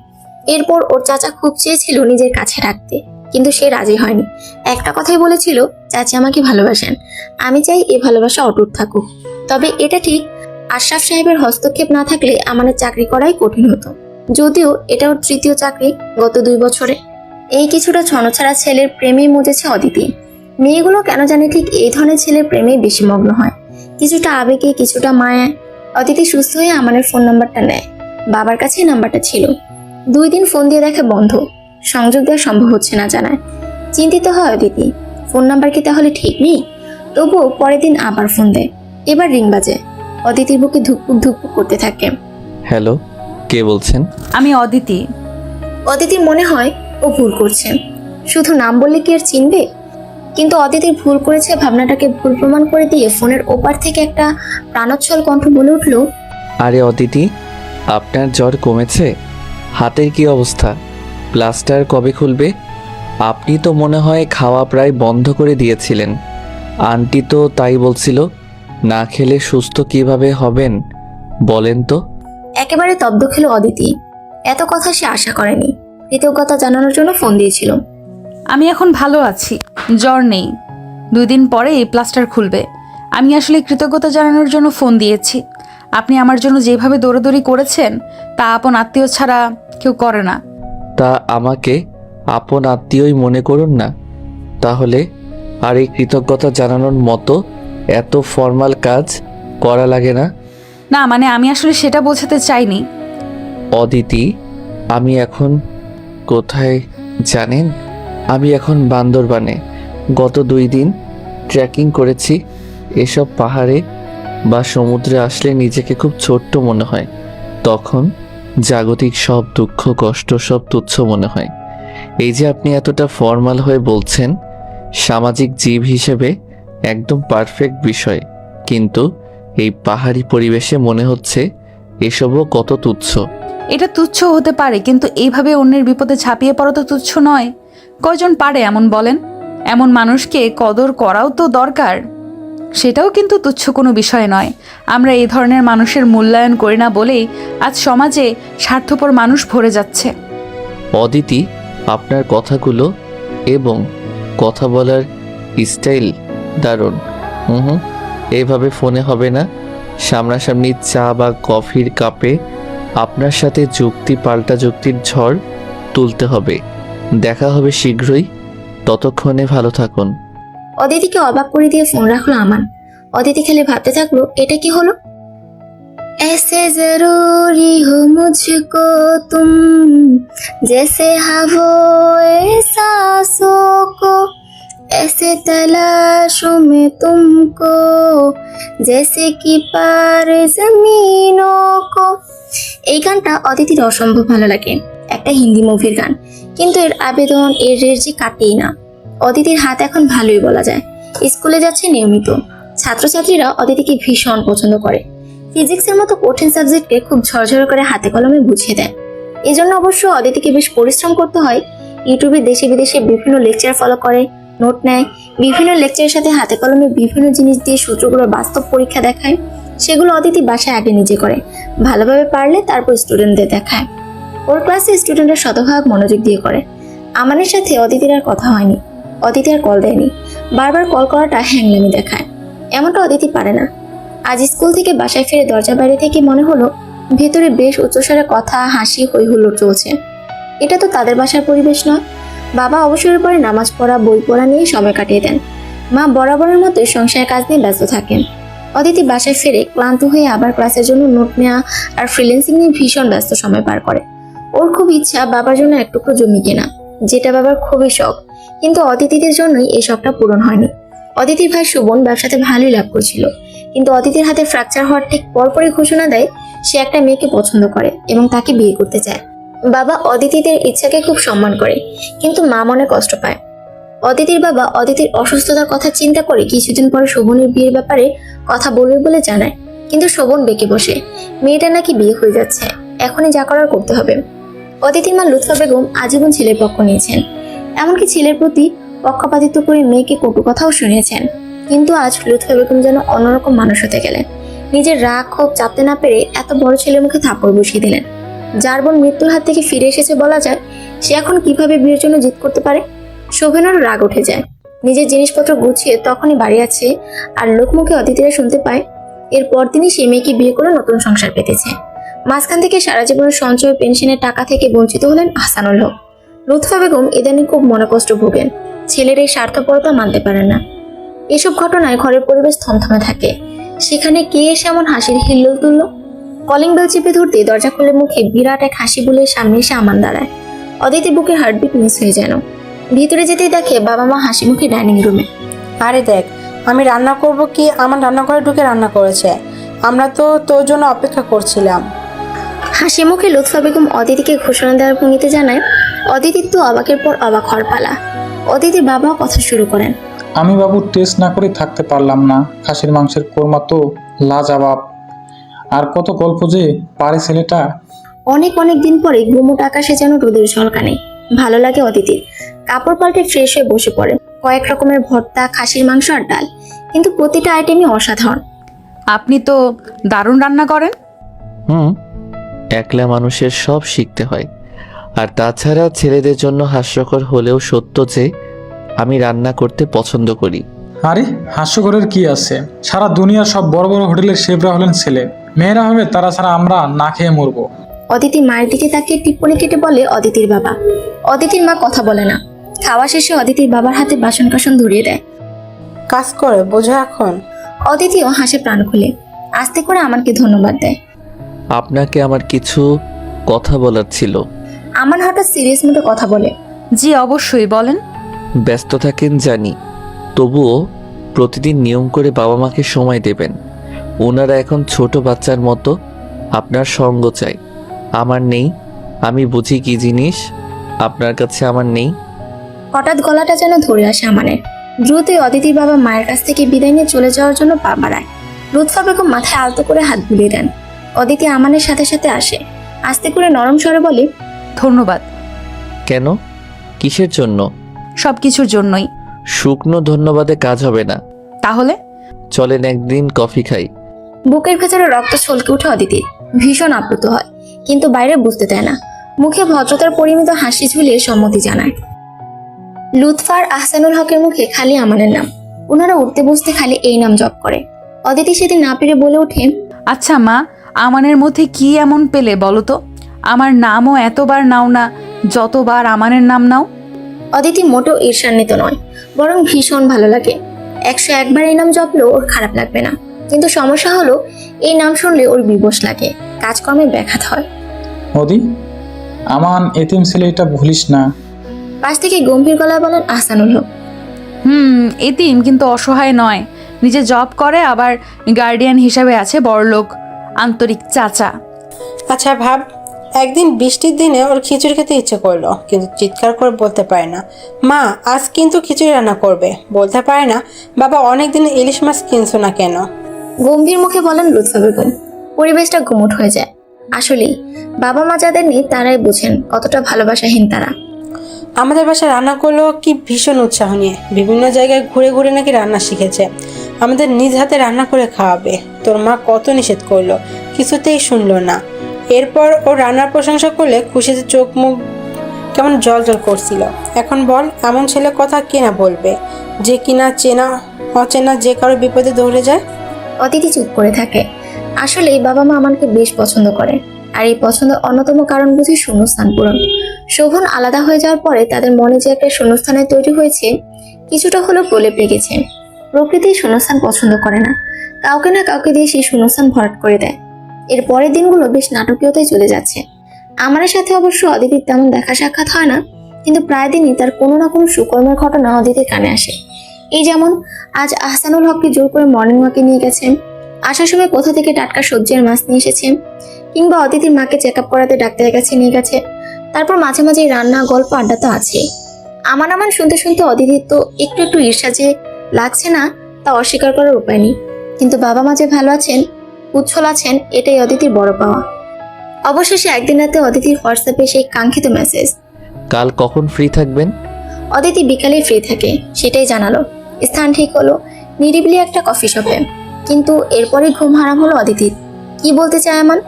এরপর ওর চাচা খুব চেয়েছিল নিজের কাছে রাখতে, কিন্তু সে রাজি হয়নি। একটা কথাই বলেছিল, চাচি আমাকে ভালোবাসেন, আমি চাই এই ভালোবাসা অটুট থাকুক। তবে এটা ঠিক, আশরাফ সাহেবের হস্তক্ষেপ না থাকলে আমাদের চাকরি করাই কঠিন হতো। যদিও এটা ওর 3য় চাকরি গত 2 বছরে। এই কিছুটা ছনছাড়া ছেলের প্রেমেই মজেছে অদিতি। মেয়েগুলো কেন জানি ঠিক এই ধরনের ছেলের প্রেমেই বেশি মগ্ন হয়, কিছুটা আবেগে, কিছুটা মায়া। অদিতি সুস্থ হয়ে আমাদের ফোন নাম্বারটা নেয়, বাবার কাছেই নাম্বারটা ছিল। 2 দিন ফোন দিয়ে দেখে বন্ধ, সংযোগ দেওয়া সম্ভব হচ্ছে না জানায়। চিন্তিত হয় অদিতি, ফোন নাম্বার কি তাহলে ঠিক নেই? তবুও পরের দিন আবার ফোন দেয়, এবার রিং বাজে। অদিতির বুকে ধুকপুক ধুকপুক করতে থাকে।
হ্যালো, কে বলছেন?
আমি অদিতি।
অদিতির মনে হয় ও ভুল করছে, শুধু নাম বললে কি আর চিনবে? কিন্তু অদিতির ভুল করেছে ভাবনাটাকে ভুল প্রমাণ করে দিয়ে ফোনের ওপার থেকে একটা প্রাণোচ্ছল কণ্ঠ বলে উঠল,
আরে অদিতি, আপনার জ্বর কমেছে? হাতের কি অবস্থা? প্লাস্টার কবে খুলবে? আপনি তো মনে হয় খাওয়া প্রায় বন্ধ করে দিয়েছিলেন। আন্টি তো তাই বলছিল। না খেলে সুস্থ কিভাবে হবেন বলেন তো?
একেবারে তব্দ খেলো অদিতি। এত কথা সে আশা করেনি। কৃতজ্ঞতা জানানোর জন্য ফোন দিয়েছিল।
আমি এখন ভালো আছি, জ্বর নেই, 2 দিন পরে এই প্লাস্টার খুলবে। আমি আসলে কৃতজ্ঞতা জানানোর জন্য ফোন দিয়েছি। আপনি আমার জন্য যেভাবে দৌড়াদৌড়ি করেছেন, তা আপন আত্মীয় ছাড়া কেউ করে না।
তা আমাকে আপন আত্মীয়ই মনে করুন না তাহলে। আর এই কৃতজ্ঞতা জানানোর মতো এত ফর্মাল কাজ করা লাগে না।
না মানে আমি আসলে সেটা বোঝাতে চাইনি।
অদিতি, আমি এখন কোথায় জানেন? আমি এখন বান্দরবানে গত 2 দিন ট্রেকিং করেছি। এসব পাহাড়ে বা সমুদ্রে আসলে নিজেকে খুব ছোট্ট মনে হয়। তখন জাগতিক সব দুঃখ কষ্ট সব তুচ্ছ মনে হয়। এই যে আপনি এতটা ফর্মাল হয়ে বলছেন, সামাজিক জীব হিসেবে একদম পারফেক্ট বিষয়, কিন্তু এই পাহাড়ি পরিবেশে মনে হচ্ছে এসবও কত তুচ্ছ।
এটা তুচ্ছ হতে পারে, কিন্তু এইভাবে অন্যের বিপদে ঝাঁপিয়ে পড়া তো তুচ্ছ নয়। কয়জন পারে এমন বলেন? এমন মানুষকে কদর করাও তো দরকার। সেটাও কিন্তু তুচ্ছ কোনো বিষয় নয়। আমরা এই ধরনের মানুষের মূল্যায়ন করি না বলেই আজ সমাজে স্বার্থপর মানুষ ভরে যাচ্ছে।
অদিতি, আপনার কথাগুলো এবং কথা বলার স্টাইল দারুণ। এভাবে ফোনে হবে না, সামনাসামনি চা বা কফির কাপে আপনার সাথে যুক্তি পাল্টা যুক্তির ঝড় তুলতে হবে। দেখা হবে শীঘ্রই, ততক্ষণে ভালো থাকুন।
অদিতিকে অবাক করে দিয়ে ফোন রাখলো আমান। অদিতি খেলে ভাবতে থাকলো, এটা কি হলো? ऐसे जरूरी हो मुझको तुम जैसे हवाए सांसों को ऐसे तलाशों में तुमको जैसे कि पार जमीनों को। এই গানটা অদিতির অসম্ভব ভালো লাগে, একটা হিন্দি মুভির গান, কিন্তু এর আবেদন এর রেঞ্জ কাটেই না। অদিতির হাত এখন ভালোই বলা যায়। স্কুলে যাচ্ছে নিয়মিত, ছাত্রছাত্রীরা অদিতিকে ভীষণ পছন্দ করে। ফিজিক্সের মতো কঠিন সাবজেক্টকে খুব ঝরঝরে করে হাতে কলমে বুঝিয়ে দেয়। এই জন্য অবশ্য অদিতিকে বেশ পরিশ্রম করতে হয়। ইউটিউবে দেশে বিদেশে বিভিন্ন লেকচার ফলো করে, নোট নেয়, বিভিন্ন লেকচারের সাথে হাতে কলমে বিভিন্ন জিনিস দিয়ে সূত্রগুলোর বাস্তব পরীক্ষা দেখায়। সেগুলো অদিতি বাসায় আগে নিজে করে, ভালোভাবে পারলে তারপর স্টুডেন্টদের দেখায়। ওর ক্লাসে স্টুডেন্টরা শতভাগ মনোযোগ দিয়ে করে। আমানের সাথে অদিতির আর কথা হয়নি, অদিতি আর কল দেয়নি, বারবার কল করাটা হ্যাংলামি দেখায়। এমনটা অদিতি পারে না। আজ স্কুল থেকে বাসায় ফিরে দরজা বাইরে থেকে মনে হলো ভেতরে বেশ উচ্চস্বরে কথা, হাসি, হই হুল্লোড় চলছে। এটা তো তাদের বাসার পরিবেশ নয়। বাবা অবসরের পরে নামাজ পড়া, বই পড়া নিয়ে সময় কাটিয়ে দেন। মা বরাবরের মতোই সংসারের কাজ নিয়ে ব্যস্ত থাকেন। অদিতি বাসায় ফিরে ক্লান্ত হয়ে আবার ক্লাসের জন্য নোট নেওয়া আর ফ্রিল্যান্সিং নিয়ে ভীষণ ব্যস্ত সময় পার করে। ওর খুব ইচ্ছা বাবার জন্য এক টুকরো জমি কেনা, যেটা বাবার খুবই শখ, কিন্তু অদিতিদের জন্যই এই শখটা পূরণ হয়নি। অদিতির ভাই সুবন ব্যবসাতে ভালোই লাভ করছিল, কিন্তু অদিতির হাতে ফ্র্যাকচার হওয়ার ঠিক পরপরই ঘোষণা দেয় সে একটা মেয়েকে পছন্দ করে এবং তাকে বিয়ে করতে চায়। বাবা অদিতিদের ইচ্ছাকে খুব সম্মান করে, কিন্তু মা মনে কষ্ট পায়। অদিতির বাবা অদিতির অসুস্থতার কথা চিন্তা করে কিছুদিন পরে শোভনের বিয়ের ব্যাপারে কথা বলবে বলে জানায়, কিন্তু শোভন বেঁকে বসে। মেয়েটা নাকি বিয়ে হয়ে যাচ্ছে, এখনই যা করার করতে হবে। অদিতির মা লুৎফা বেগম আজীবন ছেলের পক্ষ নিয়েছেন, এমনকি ছেলের প্রতি পক্ষপাতিত্ব করে মেয়েকে কটু কথাও শুনিয়েছেন। কিন্তু আজ লুৎফা বেগম যেন অন্যরকম মানুষ হতে গেলেন। নিজের রাগ ক্ষোভ চাপতে না পেরে এত বড় ছেলের মুখে থাপ্পড় বসিয়ে দিলেন। যার বোন মৃত্যুর হাত থেকে ফিরে এসেছে বলা যায়, সে এখন কিভাবে বিয়ের জন্য জিদ করতে পারে? শোভনেরও রাগ উঠে যায়। নিজের জিনিসপত্র গুছিয়ে তখনই বাড়ি আছে, আর লোকমুখে অতিথিরা শুনতে পায় এর পরদিনই সে মেয়েকে বিয়ে করে নতুন সংসার পেতেছে। মাঝখান থেকে সারা জীবনের সঞ্চয় পেনশনের টাকা থেকে বঞ্চিত হলেন আহসানুল হক। লুৎফা বেগম ইদানিং খুব মনোকষ্ট ভোগেন, ছেলের এই স্বার্থপরতা মানতে পারেন না। এসব ঘটনায় ঘরের পরিবেশ থমথমে থাকে। সেখানে কে এসে এমন হাসির হিল্লোল তুলল? কলিং বেল চেপে ধরতে দরজা খুলে মুখে বিরাট এক হাসি বলে সামনে এসে আমান দাঁড়ায়। অদিতি বুকের হার্টবিট মিস হয়ে যেন। ভিতরে যেতেই দেখে বাবা মা হাসি মুখে ডাইনিং রুমে।
আরে দেখ, আমি রান্না করব কি আমার রান্নাঘরে ঢুকে রান্না করেছে। আমরা তো তোর জন্য অপেক্ষা করছিলাম।
হাসি মুখে লুৎফা বেগম অদিতিকে ঘোষণা দেওয়ার ভঙ্গিতে জানায়। অদিতির তো অবাকের পর অবাক হওয়ার পালা। অদিতির বাবা কথা শুরু করেন।
আমি বাবু টেস্ট না করে থাকতে পারলাম না। খাসির মাংসের কোরমা তো লাজবাব। আর কত গল্প যে পারে ছেলেটা।
অনেক অনেক দিন পরে গুমোট আকাশে যেন রোদের ঝলকানে। ভালো লাগে অদিতির। কাপড় পাল্টে ফ্রেশ হয়ে বসে পড়ে। কয়েক রকমের ভর্তা, খাসির মাংস আর ডাল, কিন্তু প্রতিটা আইটেমই অসাধারণ।
আপনি তো দারুণ রান্না করেন।
একলা মানুষের সব শিখতে হয়। আর তাছাড়া ছেলেদের জন্য হাস্যকর হলেও সত্য যে আমি রান্না করতে পছন্দ করি।
আরে হাস্যকরের কি আছে? সারা দুনিয়ার সব বড় বড় হোটেলের শেফরা হলেন ছেলে, মেয়েরা হবে তারা ছাড়া আমরা না খেয়ে মরবো।
অদিতি মায়ের দিকে তাকিয়ে টিপ্পনি কেটে বলে অদিতির বাবা। অদিতির মা কথা বলে না। খাওয়া শেষে অদিতির বাবার হাতে বাসন কাসন ধরিয়ে দেয়।
কাজ করে বোঝা এখন।
অদিতিও হাসে প্রাণ খুলে আস্তে করে আমানকে ধন্যবাদ দেয়।
আপনাকে আমার কিছু কথা বলার ছিল।
আমান হঠাৎ সিরিয়াস মুডে কথা বলে।
জি অবশ্যই বলেন।
ব্যস্ত থাকেন জানি, তবুও প্রতিদিন নিয়ম করে বাবা মাকে সময় দেবেন। ওনারা এখন ছোট বাচ্চার মতো, আপনার সঙ্গ চাই। আমার নেই, আমি বুঝি কি জিনিস, আপনার কাছে আমার নেই।
হঠাৎ গলাটা যেন ধরে আসে আমানের। দ্রুতই অদিতির বাবা মায়ের কাছ থেকে বিদায় নিয়ে চলে যাওয়ার জন্য পা বাড়ায়। লুৎফা বেগম মাথায় আলতো করে হাত বুলিয়ে দেন। অদিতি আমানের সাথে সাথে আসে, আস্তে করে নরম স্বরে বলে
ধন্যবাদ।
কেন? কিসের জন্য?
সবকিছুর জন্যই।
শুকনো ধন্যবাদে কাজ হবে না।
তাহলে
চলেন একদিন কফি খাই।
বুকের ভেতরে রক্ত ছলকে উঠে অদিতির। ভীষণ আপ্লুত হয়, কিন্তু বাইরে বুঝতে দেয় না। মুখে ভদ্রতার পরিমিত হাসি ঝুলিয়ে সম্মতি জানায়। লুৎফা আর আহসানুল হকের মুখে খালি আমানের নাম। ওনারা উঠতে বসতে খালি এই নাম জপ করে। অদিতি সেদিন না পেরে বলে ওঠে,
আচ্ছা মা, আমানের মধ্যে কি এমন পেলে বলো তো? আমার নামও এতবার নাও না যতবার আমানের নাম নাও।
অদিতি মোটেও ঈর্ষান্বিত নয়, বরং ভীষণ ভালো লাগে। 101 বার এই নাম জপলেও ওর খারাপ লাগবে না। কিন্তু সমস্যা হলো, এই নাম শুনলে ওর বিবশ লাগে, কাজকর্মে ব্যাঘাত হয়।
অদি, আমান এতিম ছেলেটা ভুলিস না।
পাশ থেকে গম্ভীর গলায় বলেন আহসানুল হক।
এতিম কিন্তু অসহায় নয়, নিজে জব করে, আবার গার্ডিয়ান হিসাবে আছে বড়লোক আন্তরিক চাচা।
আচ্ছা ভাব, একদিন বৃষ্টির দিনে ওর খিচুড়ি খেতে ইচ্ছে করলো, কিন্তু চিৎকার করে বলতে পারে না, মা আজ কিন্তু খিচুড়ি রান্না করবে। বলতে পারে না, বাবা অনেক দিন ইলিশ মাছ কিনছো না কেন।
গম্ভীর মুখে বলেন লুৎফা বেগম। পরিবেশটা গুমট হয়ে যায়। আসলেই বাবা মা যাদের নেই তারাই বোঝেন কতটা ভালোবাসাহীন তারা।
আমাদের বাসায় রান্না করলো কি ভীষণ উৎসাহ নিয়ে, বিভিন্ন জায়গায় ঘুরে ঘুরে নাকি রান্না শিখেছে, আমাদের নিজ হাতে রান্না করে খাওয়াবে। তোর মা কত নিষেধ করলো, কিছুতেই শুনলো না। এরপর ও রান্নার প্রশংসা করলে খুশিতে চোখ মুখ কেমন জল জল করছিল। এখন বল, এমন ছেলে কথা কে না বলবে, যে কিনা চেনা অচেনা যে কারো বিপদে দৌড়ে যায়।
অদিতি চুপ করে থাকে। আসলেই বাবা মা আমাকে বেশ পছন্দ করে, আর এই পছন্দের অন্যতম কারণ বুঝি শূন্যস্থান পূরণ। শোভন আলাদা হয়ে যাওয়ার পরে তাদের মনে যে একটা শূন্যস্থানে তৈরি হয়েছে, কিছুটা হলেও প্রলেপ লেগেছে। প্রকৃতি শূন্যস্থান পছন্দ করে না, কাউকে না কাউকে দিয়ে সেই শূন্যস্থান ভরাট করে দেয়। এর পরের দিনগুলো বেশ নাটকীয়তায় চলে যাচ্ছে। আমার সাথে অবশ্য অদিতির তেমন দেখা সাক্ষাৎ হয় না, কিন্তু প্রায় দিনই তার কোনো না কোনো সুকর্মের ঘটনা অদিতির কানে আসে। এই যেমন আজ আহসানুল হককে জোর করে মর্নিং ওয়াকে নিয়ে গেছেন, আসার সময় কোথা থেকে টাটকা সবজি আর মাছ নিয়ে এসেছেন, কিংবা অদিতির মাকে চেক আপ করাতে ডাক্তারের কাছে নিয়ে গেছে। তারপর মাঝে মাঝে রান্না, গল্প, আড্ডা তো আছেই। আমান শুনতে শুনতে অদিতির তো একটু একটু ঈর্ষা যে লাগছে না তা অস্বীকার করার উপায় নেই। কিন্তু বাবা মা যে ভালো আছেন, উচ্ছল আছেন, এটাই অদিতির বড় পাওয়া। অবশেষে একদিন রাতে অদিতির হোয়াটসঅ্যাপে সেই কাঙ্ক্ষিত মেসেজ।
কাল কখন ফ্রি থাকবেন?
অদিতি বিকালে ফ্রি থাকে, সেটাই জানালো। স্থান ঠিক হলো নিরিবিলি একটা কফি শপে। কিন্তু এরপরে ঘুম হারাম হলো অদিতির। কি বলতে চায় আমান?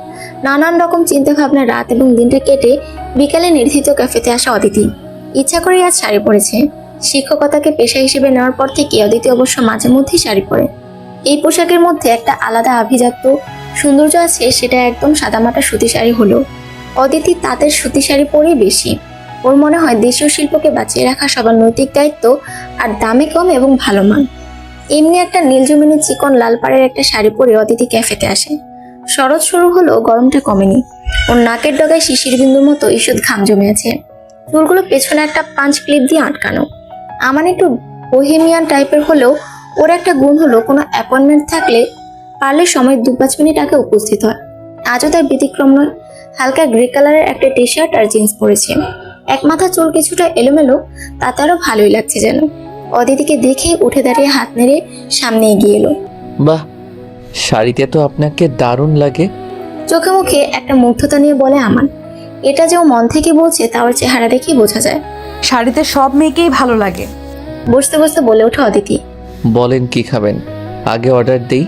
নানান রকম চিন্তা ভাবনা রাত এবং দিনটা কেটে বিকালে নির্ধারিত ক্যাফেতে আসা অদিতি ইচ্ছা করে আজ শাড়ি পরেছে। শিক্ষকতাকে পেশা হিসেবে নেওয়ার পর থেকে অদিতি অবশ্য মাঝে মধ্যেই শাড়ি পরে। এই পোশাকের মধ্যে একটা আলাদা আভিজাত্য সৌন্দর্য আছে, সেটা একদম সাদামাটা সুতি শাড়ি হলো। অদিতি তাঁতের সুতি শাড়ি পরেই বেশি। ওর মনে হয় দেশীয় শিল্পকে বাঁচিয়ে রাখা সবার নৈতিক দায়িত্ব, আর দামে কম এবং ভালো মান। এমনি একটা নীল জমিনের চিকন লাল পাড়ের একটা শাড়ি পরে অদিতি ক্যাফেতে আসে। শরৎ শুরু হলো, গরমটা কমেনি। ওর নাকের ডগায় শিশির বিন্দুর মতো ঈষৎ ঘাম জমে আছে। চুলগুলো পেছনে একটা পাঞ্চ ক্লিপ দিয়ে আটকানো। আমান একটু বোহেমিয়ান টাইপের হলেও ওর একটা গুণ হলো, কোনো অ্যাপয়েন্টমেন্ট থাকলে পারলে সময় 2-5 মিনিট আগে উপস্থিত হয়। আজও তার ব্যতিক্রম নয়। হালকা গ্রে কালারের একটা টি শার্ট আর জিন্স পরেছে। এক মাথা চুল কিছুটা এলোমেলো, তাতে আরো ভালোই লাগছে যেন। অদিতিকে দেখে উঠে দাঁড়িয়ে হাত নেড়ে সামনে এগিয়ে এলো।
বাহ, শাড়িতে তো আপনাকে দারুণ লাগে।
চোখে মুখে একটা মুগ্ধতা নিয়ে বলে আমান। এটা যে ও মন থেকে বলছে তা ওর চেহারা দেখেই বোঝা যায়।
শাড়িতে সব মেয়েকেই ভালো লাগে।
বসতে বসতে বলে ওঠে অদিতি।
বলেন কি খাবেন, আগে অর্ডার দেই।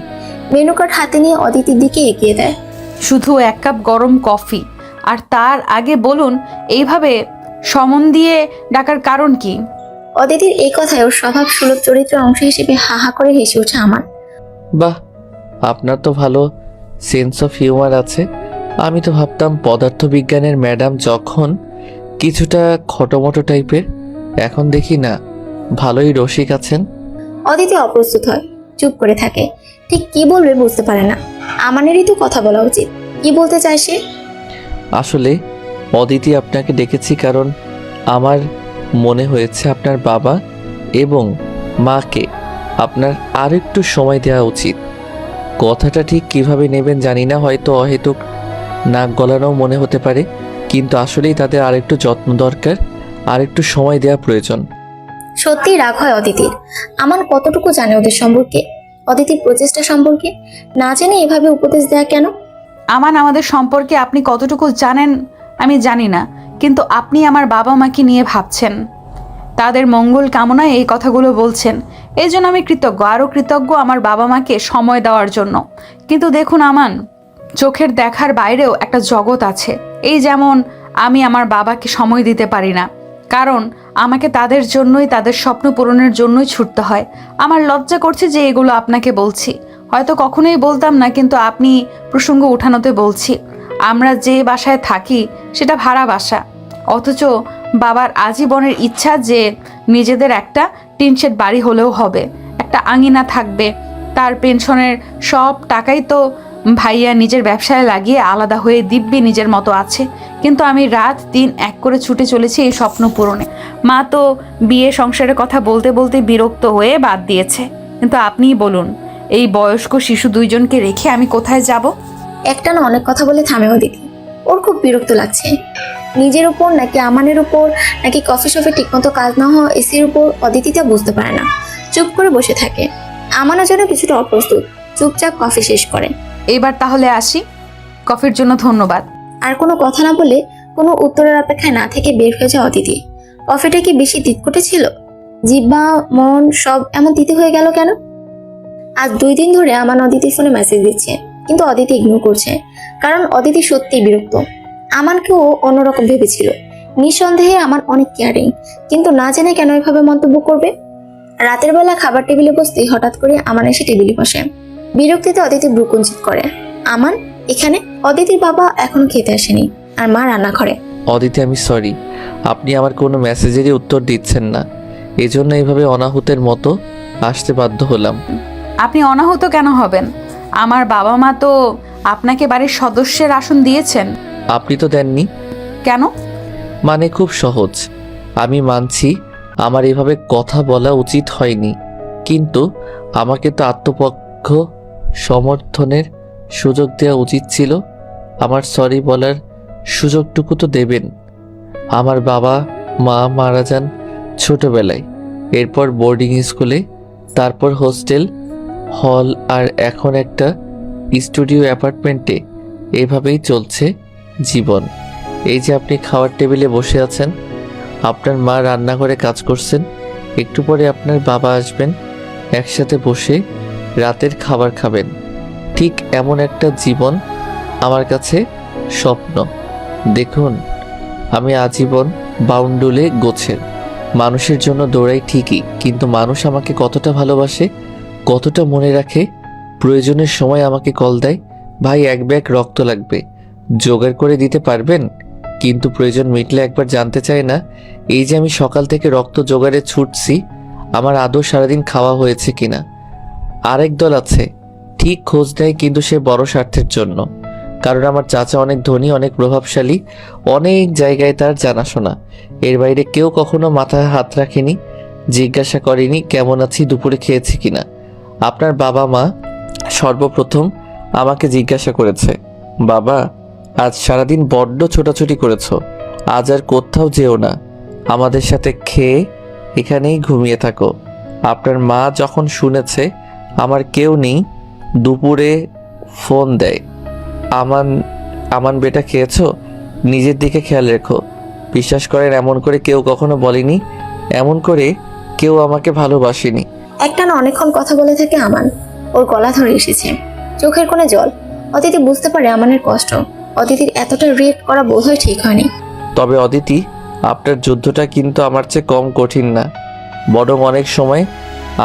মেনু কার্ড হাতে নিয়ে অদিতির দিকে এগিয়ে দেয়।
শুধু 1 কাপ গরম কফি, আর তার আগে বলুন এইভাবে সমন দিয়ে ডাকার কারণ কি?
অদিতির এই কথায় ওর স্বভাব সুলভ চরিত্রের অংশ হিসেবে হা হা করে হেসে ওঠে আমার।
বাহ, আপনার তো ভালো সেন্স অফ হিউমার আছে। আমি তো ভাবতাম পদার্থবিজ্ঞানের ম্যাডাম যখন কিছুটা খটোমটো টাইপের, এখন দেখি না ভালোই রসিক আছেন।
অদিতি অপ্রস্তুত হয়, চুপ করে থাকে। ঠিক কি বলবে বুঝতে পারে না। আমানেরই তো কথা বলা উচিত। কি বলতে চায় সে?
আসলে অদিতি, আপনাকে ডেকেছি কারণ আমার মনে হয়েছে আপনার বাবা এবং মাকে আপনার আরেকটু সময় দেওয়া উচিত। কথাটা ঠিক কিভাবে নেবেন জানি না, হয়তো অহেতুক নাক গলানো মনে হতে পারে, কিন্তু আসলেই তাদের আরেকটু যত্ন দরকার, আরেকটু সময় দেওয়া প্রয়োজন।
সত্যি রাগ হয় অদিতির। আমান কতটুকু জানে ওদের সম্পর্কে, অদিতির প্রচেষ্টা সম্পর্কে? না জেনে এভাবে উপদেশ দেয়া কেন?
আমান, আমাদের সম্পর্কে আপনি কতটুকু জানেন আমি জানি না, কিন্তু আপনি আমার বাবা মাকে নিয়ে ভাবছেন, তাদের মঙ্গল কামনায় এই কথাগুলো বলছেন। এই জন্য আমি কৃতজ্ঞ, আরও কৃতজ্ঞ আমার বাবা মাকে সময় দেওয়ার জন্য। কিন্তু দেখুন আমান, চোখের দেখার বাইরেও একটা জগৎ আছে। এই যেমন আমি আমার বাবাকে সময় দিতে পারি না, কারণ আমাকে তাদের জন্যই, তাদের স্বপ্ন পূরণের জন্যই ছুটতে হয়। আমার লজ্জা করছে যে এগুলো আপনাকে বলছি, হয়তো কখনোই বলতাম না, কিন্তু আপনি প্রসঙ্গ উঠানোতে বলছি। আমরা যে বাসায় থাকি সেটা ভাড়া বাসা, অথচ বাবার আজীবনের ইচ্ছা যে নিজেদের একটা টিনশেড বাড়ি হলেও হবে, একটা আঙিনা থাকবে। তার পেনশনের সব টাকাই তো ভাইয়া নিজের ব্যবসায় লাগিয়ে আলাদা হয়ে দিব্যি নিজের মতো আছে, কিন্তু আমি রাত দিন এক করে ছুটে চলেছি এই স্বপ্ন পূরণে। মা তো বিয়ে সংসারের কথা বলতে বলতে বিরক্ত হয়ে বাদ দিয়েছে, কিন্তু আপনিই বলুন, এই বয়স্ক শিশু দুইজনকে রেখে আমি কোথায় যাব?
একটা না অনেক কথা বলে থামে অদিতি। ওর খুব বিরক্ত লাগছে, নিজের উপর নাকি আমানের উপর নাকি কফি শপে ঠিকমতো কাজ না হওয়া এসির উপর, অদিতিটা বুঝতে পারে না। চুপ করে বসে থাকে। আমানও যেন কিছুটা অপ্রস্তুত, চুপচাপ কফি শেষ করে।
এবার তাহলে আসি, কফির জন্য ধন্যবাদ।
আর কোনো কথা না বলে, কোনো উত্তরের অপেক্ষায় না থেকে বের হয়ে যায় অদিতি। কফিটা কি বেশি তিতকুটে ছিল? জিহ্বা মন সব এমন তিতে হয়ে গেল কেন? আজ 2 দিন ধরে আমান অদিতির ফোনে মেসেজ দিচ্ছে, কিন্তু অদিতি ইগনোর করছে, কারণ অদিতি সত্যিই বিরক্ত। আমানকেও অন্যরকম ভেবেছিল। নিঃসন্দেহে আমার অনেক কেয়ারিং, কিন্তু না জেনে কেন এভাবে মন্তব্য করবে? রাতের বেলা খাবার টেবিলে বসতেই হঠাৎ করে আমান এসে টেবিলে বসে। বিরক্তিতে অদিতি ভ্রুকুঞ্চিত করে। আমান এখানে? অদিতির বাবা এখনো খেতে আসেনি, আর মা রান্নাঘরে।
অদিতি, আমি সরি, আপনি আমার কোনো মেসেজেরই উত্তর দিচ্ছেন না, এজন্য এইভাবে অনাহুতের মতো আসতে বাধ্য হলাম।
আপনি অনাহত কেন হবেন? আমার বাবা মা তো আপনাকে বাড়ির সদস্যের আসন দিয়েছেন।
আপনি তো দেননি।
কেন?
মানে খুব সহজ, আমি মানছি আমার এভাবে কথা বলা উচিত হয়নি, কিন্তু আমাকে তো আত্মপক্ষ সমর্থনের সুযোগ দেওয়া উচিত ছিল। আমার সরি বলার সুযোগটুকু তো দেবেন। আমার বাবা মা মারা যান ছোটবেলায়, এরপর বোর্ডিং স্কুলে, তারপর হোস্টেল, হল, আর এখন একটা স্টুডিও অ্যাপার্টমেন্টে। এভাবেই চলছে জীবন। এই যে আপনি খাওয়ার টেবিলে বসে আছেন, আপনার মা রান্নাঘরে কাজ করছেন, একটু পরে আপনার বাবা আসবেন, একসাথে বসে রাতের খাবার খাবেন। ঠিক এমন একটা জীবন আমার কাছে স্বপ্ন। দেখুন, আমি আজীবন বাউন্ডুলে গোছের মানুষের জন্য দৌড়াই ঠিকই, কিন্তু মানুষ আমাকে কতটা ভালোবাসে, কতটা মনে রাখে, প্রয়োজনের সময় আমাকে কল দেয়, ভাই 1 ব্যাগ রক্ত লাগবে, জোগাড় করে দিতে পারবেন? কিন্তু প্রয়োজন মিটলে একবার জানতে চায় না, এই যে আমি সকাল থেকে রক্ত জোগাড়ে ছুটছি, আমার আদৌ সারাদিন খাওয়া হয়েছে কিনা। আরেক দল আছে, ঠিক খোঁজ নেয়, কিন্তু সে বড় স্বার্থের জন্য। কারণ আমার চাচা অনেক ধনী, অনেক প্রভাবশালী, অনেক জায়গায় তার জানাশোনা। এর বাইরে কেউ কখনো মাথায় হাত রাখেনি, জিজ্ঞাসা করেনি কেমন আছি, দুপুরে খেয়েছি কিনা। আপনার বাবা মা সর্বপ্রথম আমাকে জিজ্ঞাসা করেছে, বাবা আজ সারাদিন বড্ড ছোটাছুটি করেছো, আজ আর কোথাও যেও না, আমাদের সাথে খেয়ে এখানেই ঘুমিয়ে থাকো। আপনার মা যখন শুনেছে আমার কেউ নেই, দুপুরে ফোন দেয়, আমান বেটা খেয়েছো, নিজের দিকে খেয়াল রেখো। বিশ্বাস করেন, এমন করে কেউ কখনো বলেনি, এমন করে কেউ আমাকে ভালোবাসেনি।
একটা না অনেকক্ষণ কথা বলে থাকে আমান। ওর গলা ধরে এসেছে, চোখের কোণে জল। অদিতি বুঝতে পারে আমানের কষ্ট। অদিতির এতটা রিয়েক্ট করা বোধহয় ঠিক হয়নি।
তবে অদিতি, আপনার যুদ্ধটা কিন্তু আমার চেয়ে কম কঠিন না, বরং অনেক সময়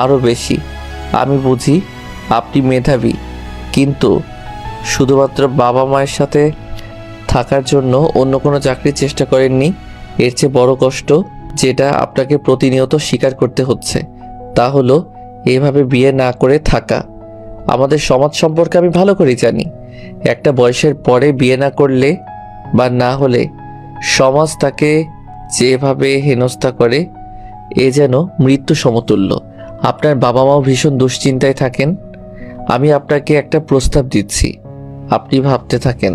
আরও বেশি। আমি বুঝি আপনি মেধাবী, কিন্তু শুধুমাত্র বাবা মায়ের সাথে থাকার জন্য অন্য কোনো চাকরির চেষ্টা করেননি। এর চেয়ে বড় কষ্ট যেটা আপনাকে প্রতিনিয়ত স্বীকার করতে হচ্ছে, তা হলো এভাবে বিয়ে না করে থাকা। আমাদের সমাজ সম্পর্কে আমি ভালো করে জানি, একটা বয়সের পরে বিয়ে না করলে বা না হলে সমাজ তাকে যেভাবে হেনস্থা করে, এ যেন মৃত্যু সমতুল্য। আপনার বাবা মাও ভীষণ দুশ্চিন্তায় থাকেন। আমি আপনাকে একটা প্রস্তাব দিচ্ছি, আপনি ভাবতে থাকেন।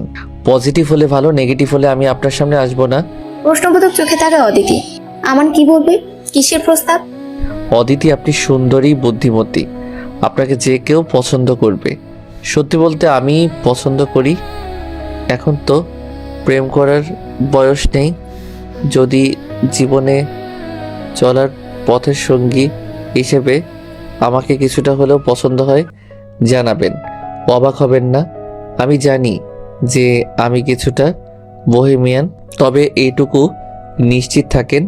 পজিটিভ হলে ভালো, নেগেটিভ হলে আমি আপনার সামনে আসবো না।
প্রশ্নবোধক চোখে তাকায় অদিতি। আমান কি বলবে? কিসের প্রস্তাব?
অদিতি, আপনি সুন্দরী, বুদ্ধিমতী, আপনাকে যে কেউ পছন্দ করবে। সত্যি বলতে আমি পছন্দ করি। এখন তো প্রেম করার বয়স নেই। যদি জীবনে চলার পথের সঙ্গী হিসেবে আমাকে কিছুটা হলেও পছন্দ হয়, জানাবেন, অবাক হবেন না। আমি জানি যে আমি কিছুটা বোহেমিয়ান, তবে এইটুকু নিশ্চিত থাকেন,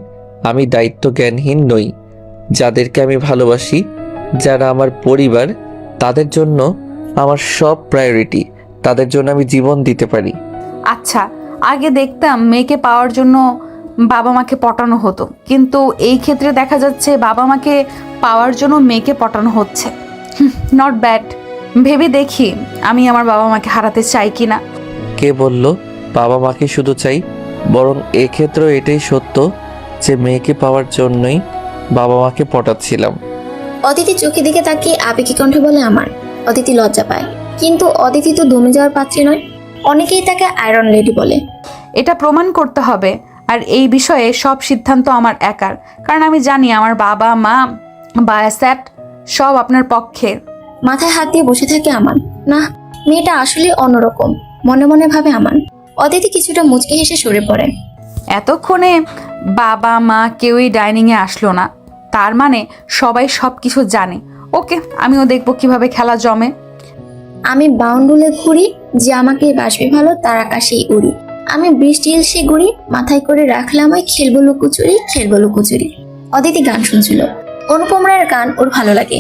আমি দায়িত্ব জ্ঞানহীন নই। যাদেরকে আমি ভালোবাসি, যারা আমার পরিবার, তাদের জন্য আমার সব প্রায়োরিটি। তাদের জন্য আমি জীবন দিতে পারি।
আচ্ছা, আগে দেখতাম মেয়েকে পাওয়ার জন্য বাবা মাকে পটানো হতো, কিন্তু এই ক্ষেত্রে দেখা যাচ্ছে বাবা মাকে পাওয়ার জন্য মেয়েকে পটানো হচ্ছে। Not bad. ভেবে দেখি আমি আমার বাবা মাকে হারাতে চাই কিনা।
কে বলল বাবা মাকে শুধু চাই? বরং এক্ষেত্রেও এটাই সত্য যে মেয়েকে পাওয়ার জন্যই বাবা মাকে পটাচ্ছিলাম।
অদিতি চোখের দিকে তাকিয়ে আবেগী কণ্ঠে বলে আমার। অদিতি লজ্জা পায়, কিন্তু অদিতি তো দমে যাওয়ার পাত্রী নয়। অনেকেই তাকে আয়রন লেডি বলে।
এটা প্রমাণ করতে হবে, আর এই বিষয়ে সব সিদ্ধান্ত আমার একার, কারণ আমি জানি আমার বাবা মা বায়াস্যাট সব আপনার পক্ষে।
মাথায় হাত দিয়ে বসে থাকে আমান। না, মেয়েটা আসলে অন্যরকম, মনে মনে ভাবে আমান। অদিতি কিছুটা মুচকে হেসে সরে পড়ে।
এতক্ষণে বাবা মা কেউই ডাইনিংয়ে আসলো না, তার মানে সবাই সব কিছু জানে। ওকে, আমিও দেখবো কিভাবে খেলা জমে।
আমি বাউন্ডুলে ঘুরি, যে আমাকে বাসবে ভালো তার আকাশেই উড়ি। আমি বৃষ্টি এলসে ঘুরি, মাথায় করে রাখলাম ওই খেলবো লুকোচুরি, খেলবো লুকোচুরি। অদিতি গান শুনছিল। অনুপম রায়ের গান ওর ভালো লাগে।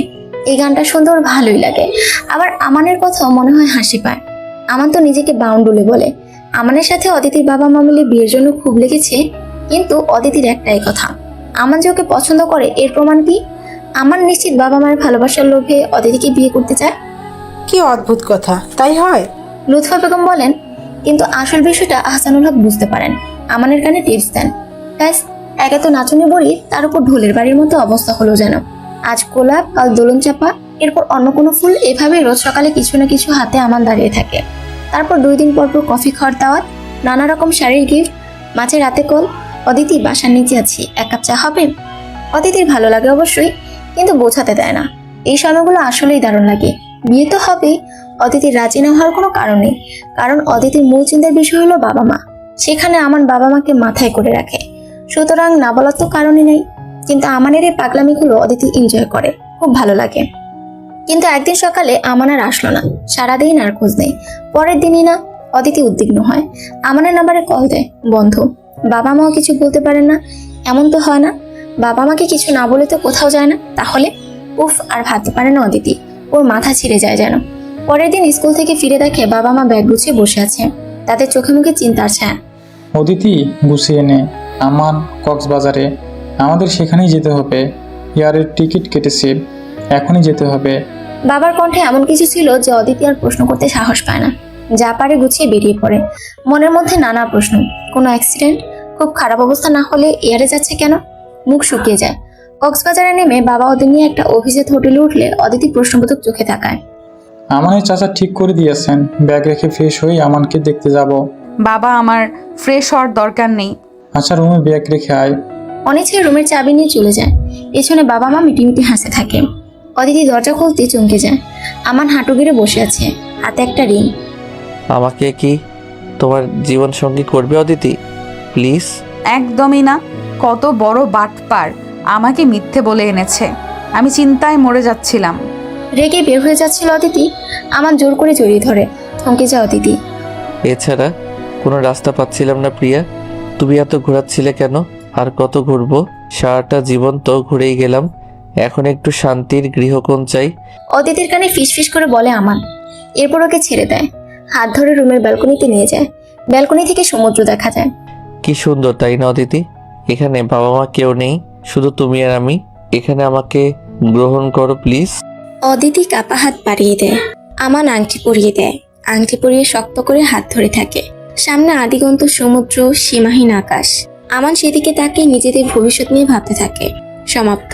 এই গানটা শুনতে ওর ভালোই লাগে। আবার আমানের কথাও মনে হয় হাসি পায়। আমান তো নিজেকে বাউন্ডুলে বলে। আমানের সাথে অদিতির বাবা মা মিলে বিয়ের জন্য খুব লেগেছে, কিন্তু অদিতির একটাই কথা, আমান যে ওকে পছন্দ করে এর প্রমাণ কি? আমার নিশ্চিত বাবা মায়ের ভালোবাসার লোভে অদিতিকে বিয়ে করতে চায়।
কি অদ্ভুত কথা, তাই হয়?
লুৎফা বেগম বলেন। কিন্তু আসল বিষয়টা আহসানুল হক বুঝতে পারেন। আমানের কানে টিপস দেন। ব্যাস, একে তো নাচনে বড়ি, তার উপর ঢোলের বাড়ির মতো অবস্থা হলো যেন। আজ গোলাপ, কাল দোলন চাপা, এরপর অন্য কোনো ফুল, এভাবে রোজ সকালে কিছু না কিছু হাতে আমান দাঁড়িয়ে থাকে। তারপর 2 দিন পর পর কফি খাওয়ার দাওয়াত, নানা রকম শাড়ির গিফট, মাঝে রাতে কল, অদিতি বাসার নিচে আছি, 1 কাপ চা হবে? অদিতির ভালো লাগে অবশ্যই, কিন্তু বোঝাতে দেয় না। এই সময়গুলো আসলেই দারুণ লাগে। বিয়ে তো হবেই, অদিতির রাজি না হওয়ার কোনো কারণ নেই, কারণ অদিতির মূল চিন্তার বিষয় হলো বাবা মা। সেখানে আমার বাবা মাকে মাথায় করে রাখে, সুতরাং না বলার তো কারণই নেই। কিন্তু আমানের এই পাগলামিগুলো অদিতি এনজয় করে, খুব ভালো লাগে। কিন্তু একদিন সকালে আমান আর আসলো না, সারাদিন আর খোঁজ নেই। পরের দিনই না, অদিতি উদ্বিগ্ন হয়। আমানের নাম্বারে কল দেয়, বন্ধ। বাবা মাও কিছু বলতে পারেন না, এমন তো হয় না। বাবা মাকে কিছু না বলে তো কোথাও যায় না, তাহলে উফ, আর ভাবতে পারে না অদিতি, ওর মাথা ছিঁড়ে যায় যেন। পরের দিন স্কুল থেকে ফিরে দেখে বাবা মা ব্যাগ গুছিয়ে বসে আছে, তাদের চোখে মুখে চিন্তার ছায়া।
অদিতি, গুছিয়ে নে, আমান কক্সবাজারে, আমাদের সেখানেই যেতে হবে। এয়ারের টিকিট কেটেছি, এখনই যেতে হবে।
বাবার কণ্ঠে এমন কিছু ছিল যে অদিতি আর প্রশ্ন করতে সাহস পায় না, যা পারে গুছিয়ে বেরিয়ে পড়ে। মনের মধ্যে নানা প্রশ্ন, কোনো অ্যাক্সিডেন্ট? খুব খারাপ অবস্থা না হলে এয়ারে যাচ্ছে কেন? মুখ শুকিয়ে যায়। কক্সবাজারে নেমে বাবা ওদের নিয়ে একটা অভিজাত হোটেলে উঠলে অদিতি প্রশ্নবোধক চোখে তাকায়।
আমানের চাচা ঠিক করে দিয়েছেন, ব্যাগ রেখে ফ্রেশ হয়ে আমানকে দেখতে যাব।
বাবা, আমার ফ্রেশ হওয়ার দরকার নেই।
আচ্ছা, রুমে ব্যাগ রেখে আয়।
অনিচ্ছে রুমের চাবি নিয়ে চলে যায়। পেছনে বাবা মা মিটিমিটি হাসতে থাকে। অদিতি দরজা খুলতে চমকে যায়। আমান হাঁটু গেড়ে বসে আছে, হাতে একটা রিং।
আমাকে কি তোমার জীবন সঙ্গী করবে অদিতি? প্লিজ।
একদমই না। কত বড় বাটপার, আমাকে মিথ্যে বলে এনেছে। আমি চিন্তায় মরে যাচ্ছিলাম।
রেগে বের হয়ে যাচ্ছিল অদিতি, আমান জোর করে জড়িয়ে ধরে। থমকে যায় অদিতি।
এছাড়া কোনো রাস্তা পাচ্ছিলাম না প্রিয়া। তুমি এত ঘোরাচ্ছিলে কেন? আর কত ঘুরবো? সারাটা জীবন তো ঘুরেই গেলাম, এখন একটু শান্তির গৃহকোণ চাই।
অদিতির কানে ফিসফিস করে বলে আমান, এরপর ওকে ছেড়ে দেয়। হাত ধরে রুমের ব্যালকনিতে নিয়ে যায়। ব্যালকনি থেকে সমুদ্র দেখা যায়।
কি সুন্দর, তাই না অদিতি? এখানে বাবা মা কেউ নেই, শুধু তুমি আর আমি। এখানে আমাকে গ্রহণ করো প্লিজ।
অদিতি কাপা হাত বাড়িয়ে দেয়। আমান আংটি পরিয়ে দেয়। আংটি পরিয়ে শক্ত করে হাত ধরে থাকে। সামনে আদিগন্ত সমুদ্র, সীমাহীন আকাশ। আমান সেদিকে তাকিয়ে নিজেদের ভবিষ্যৎ নিয়ে ভাবতে থাকে। সমাপ্ত।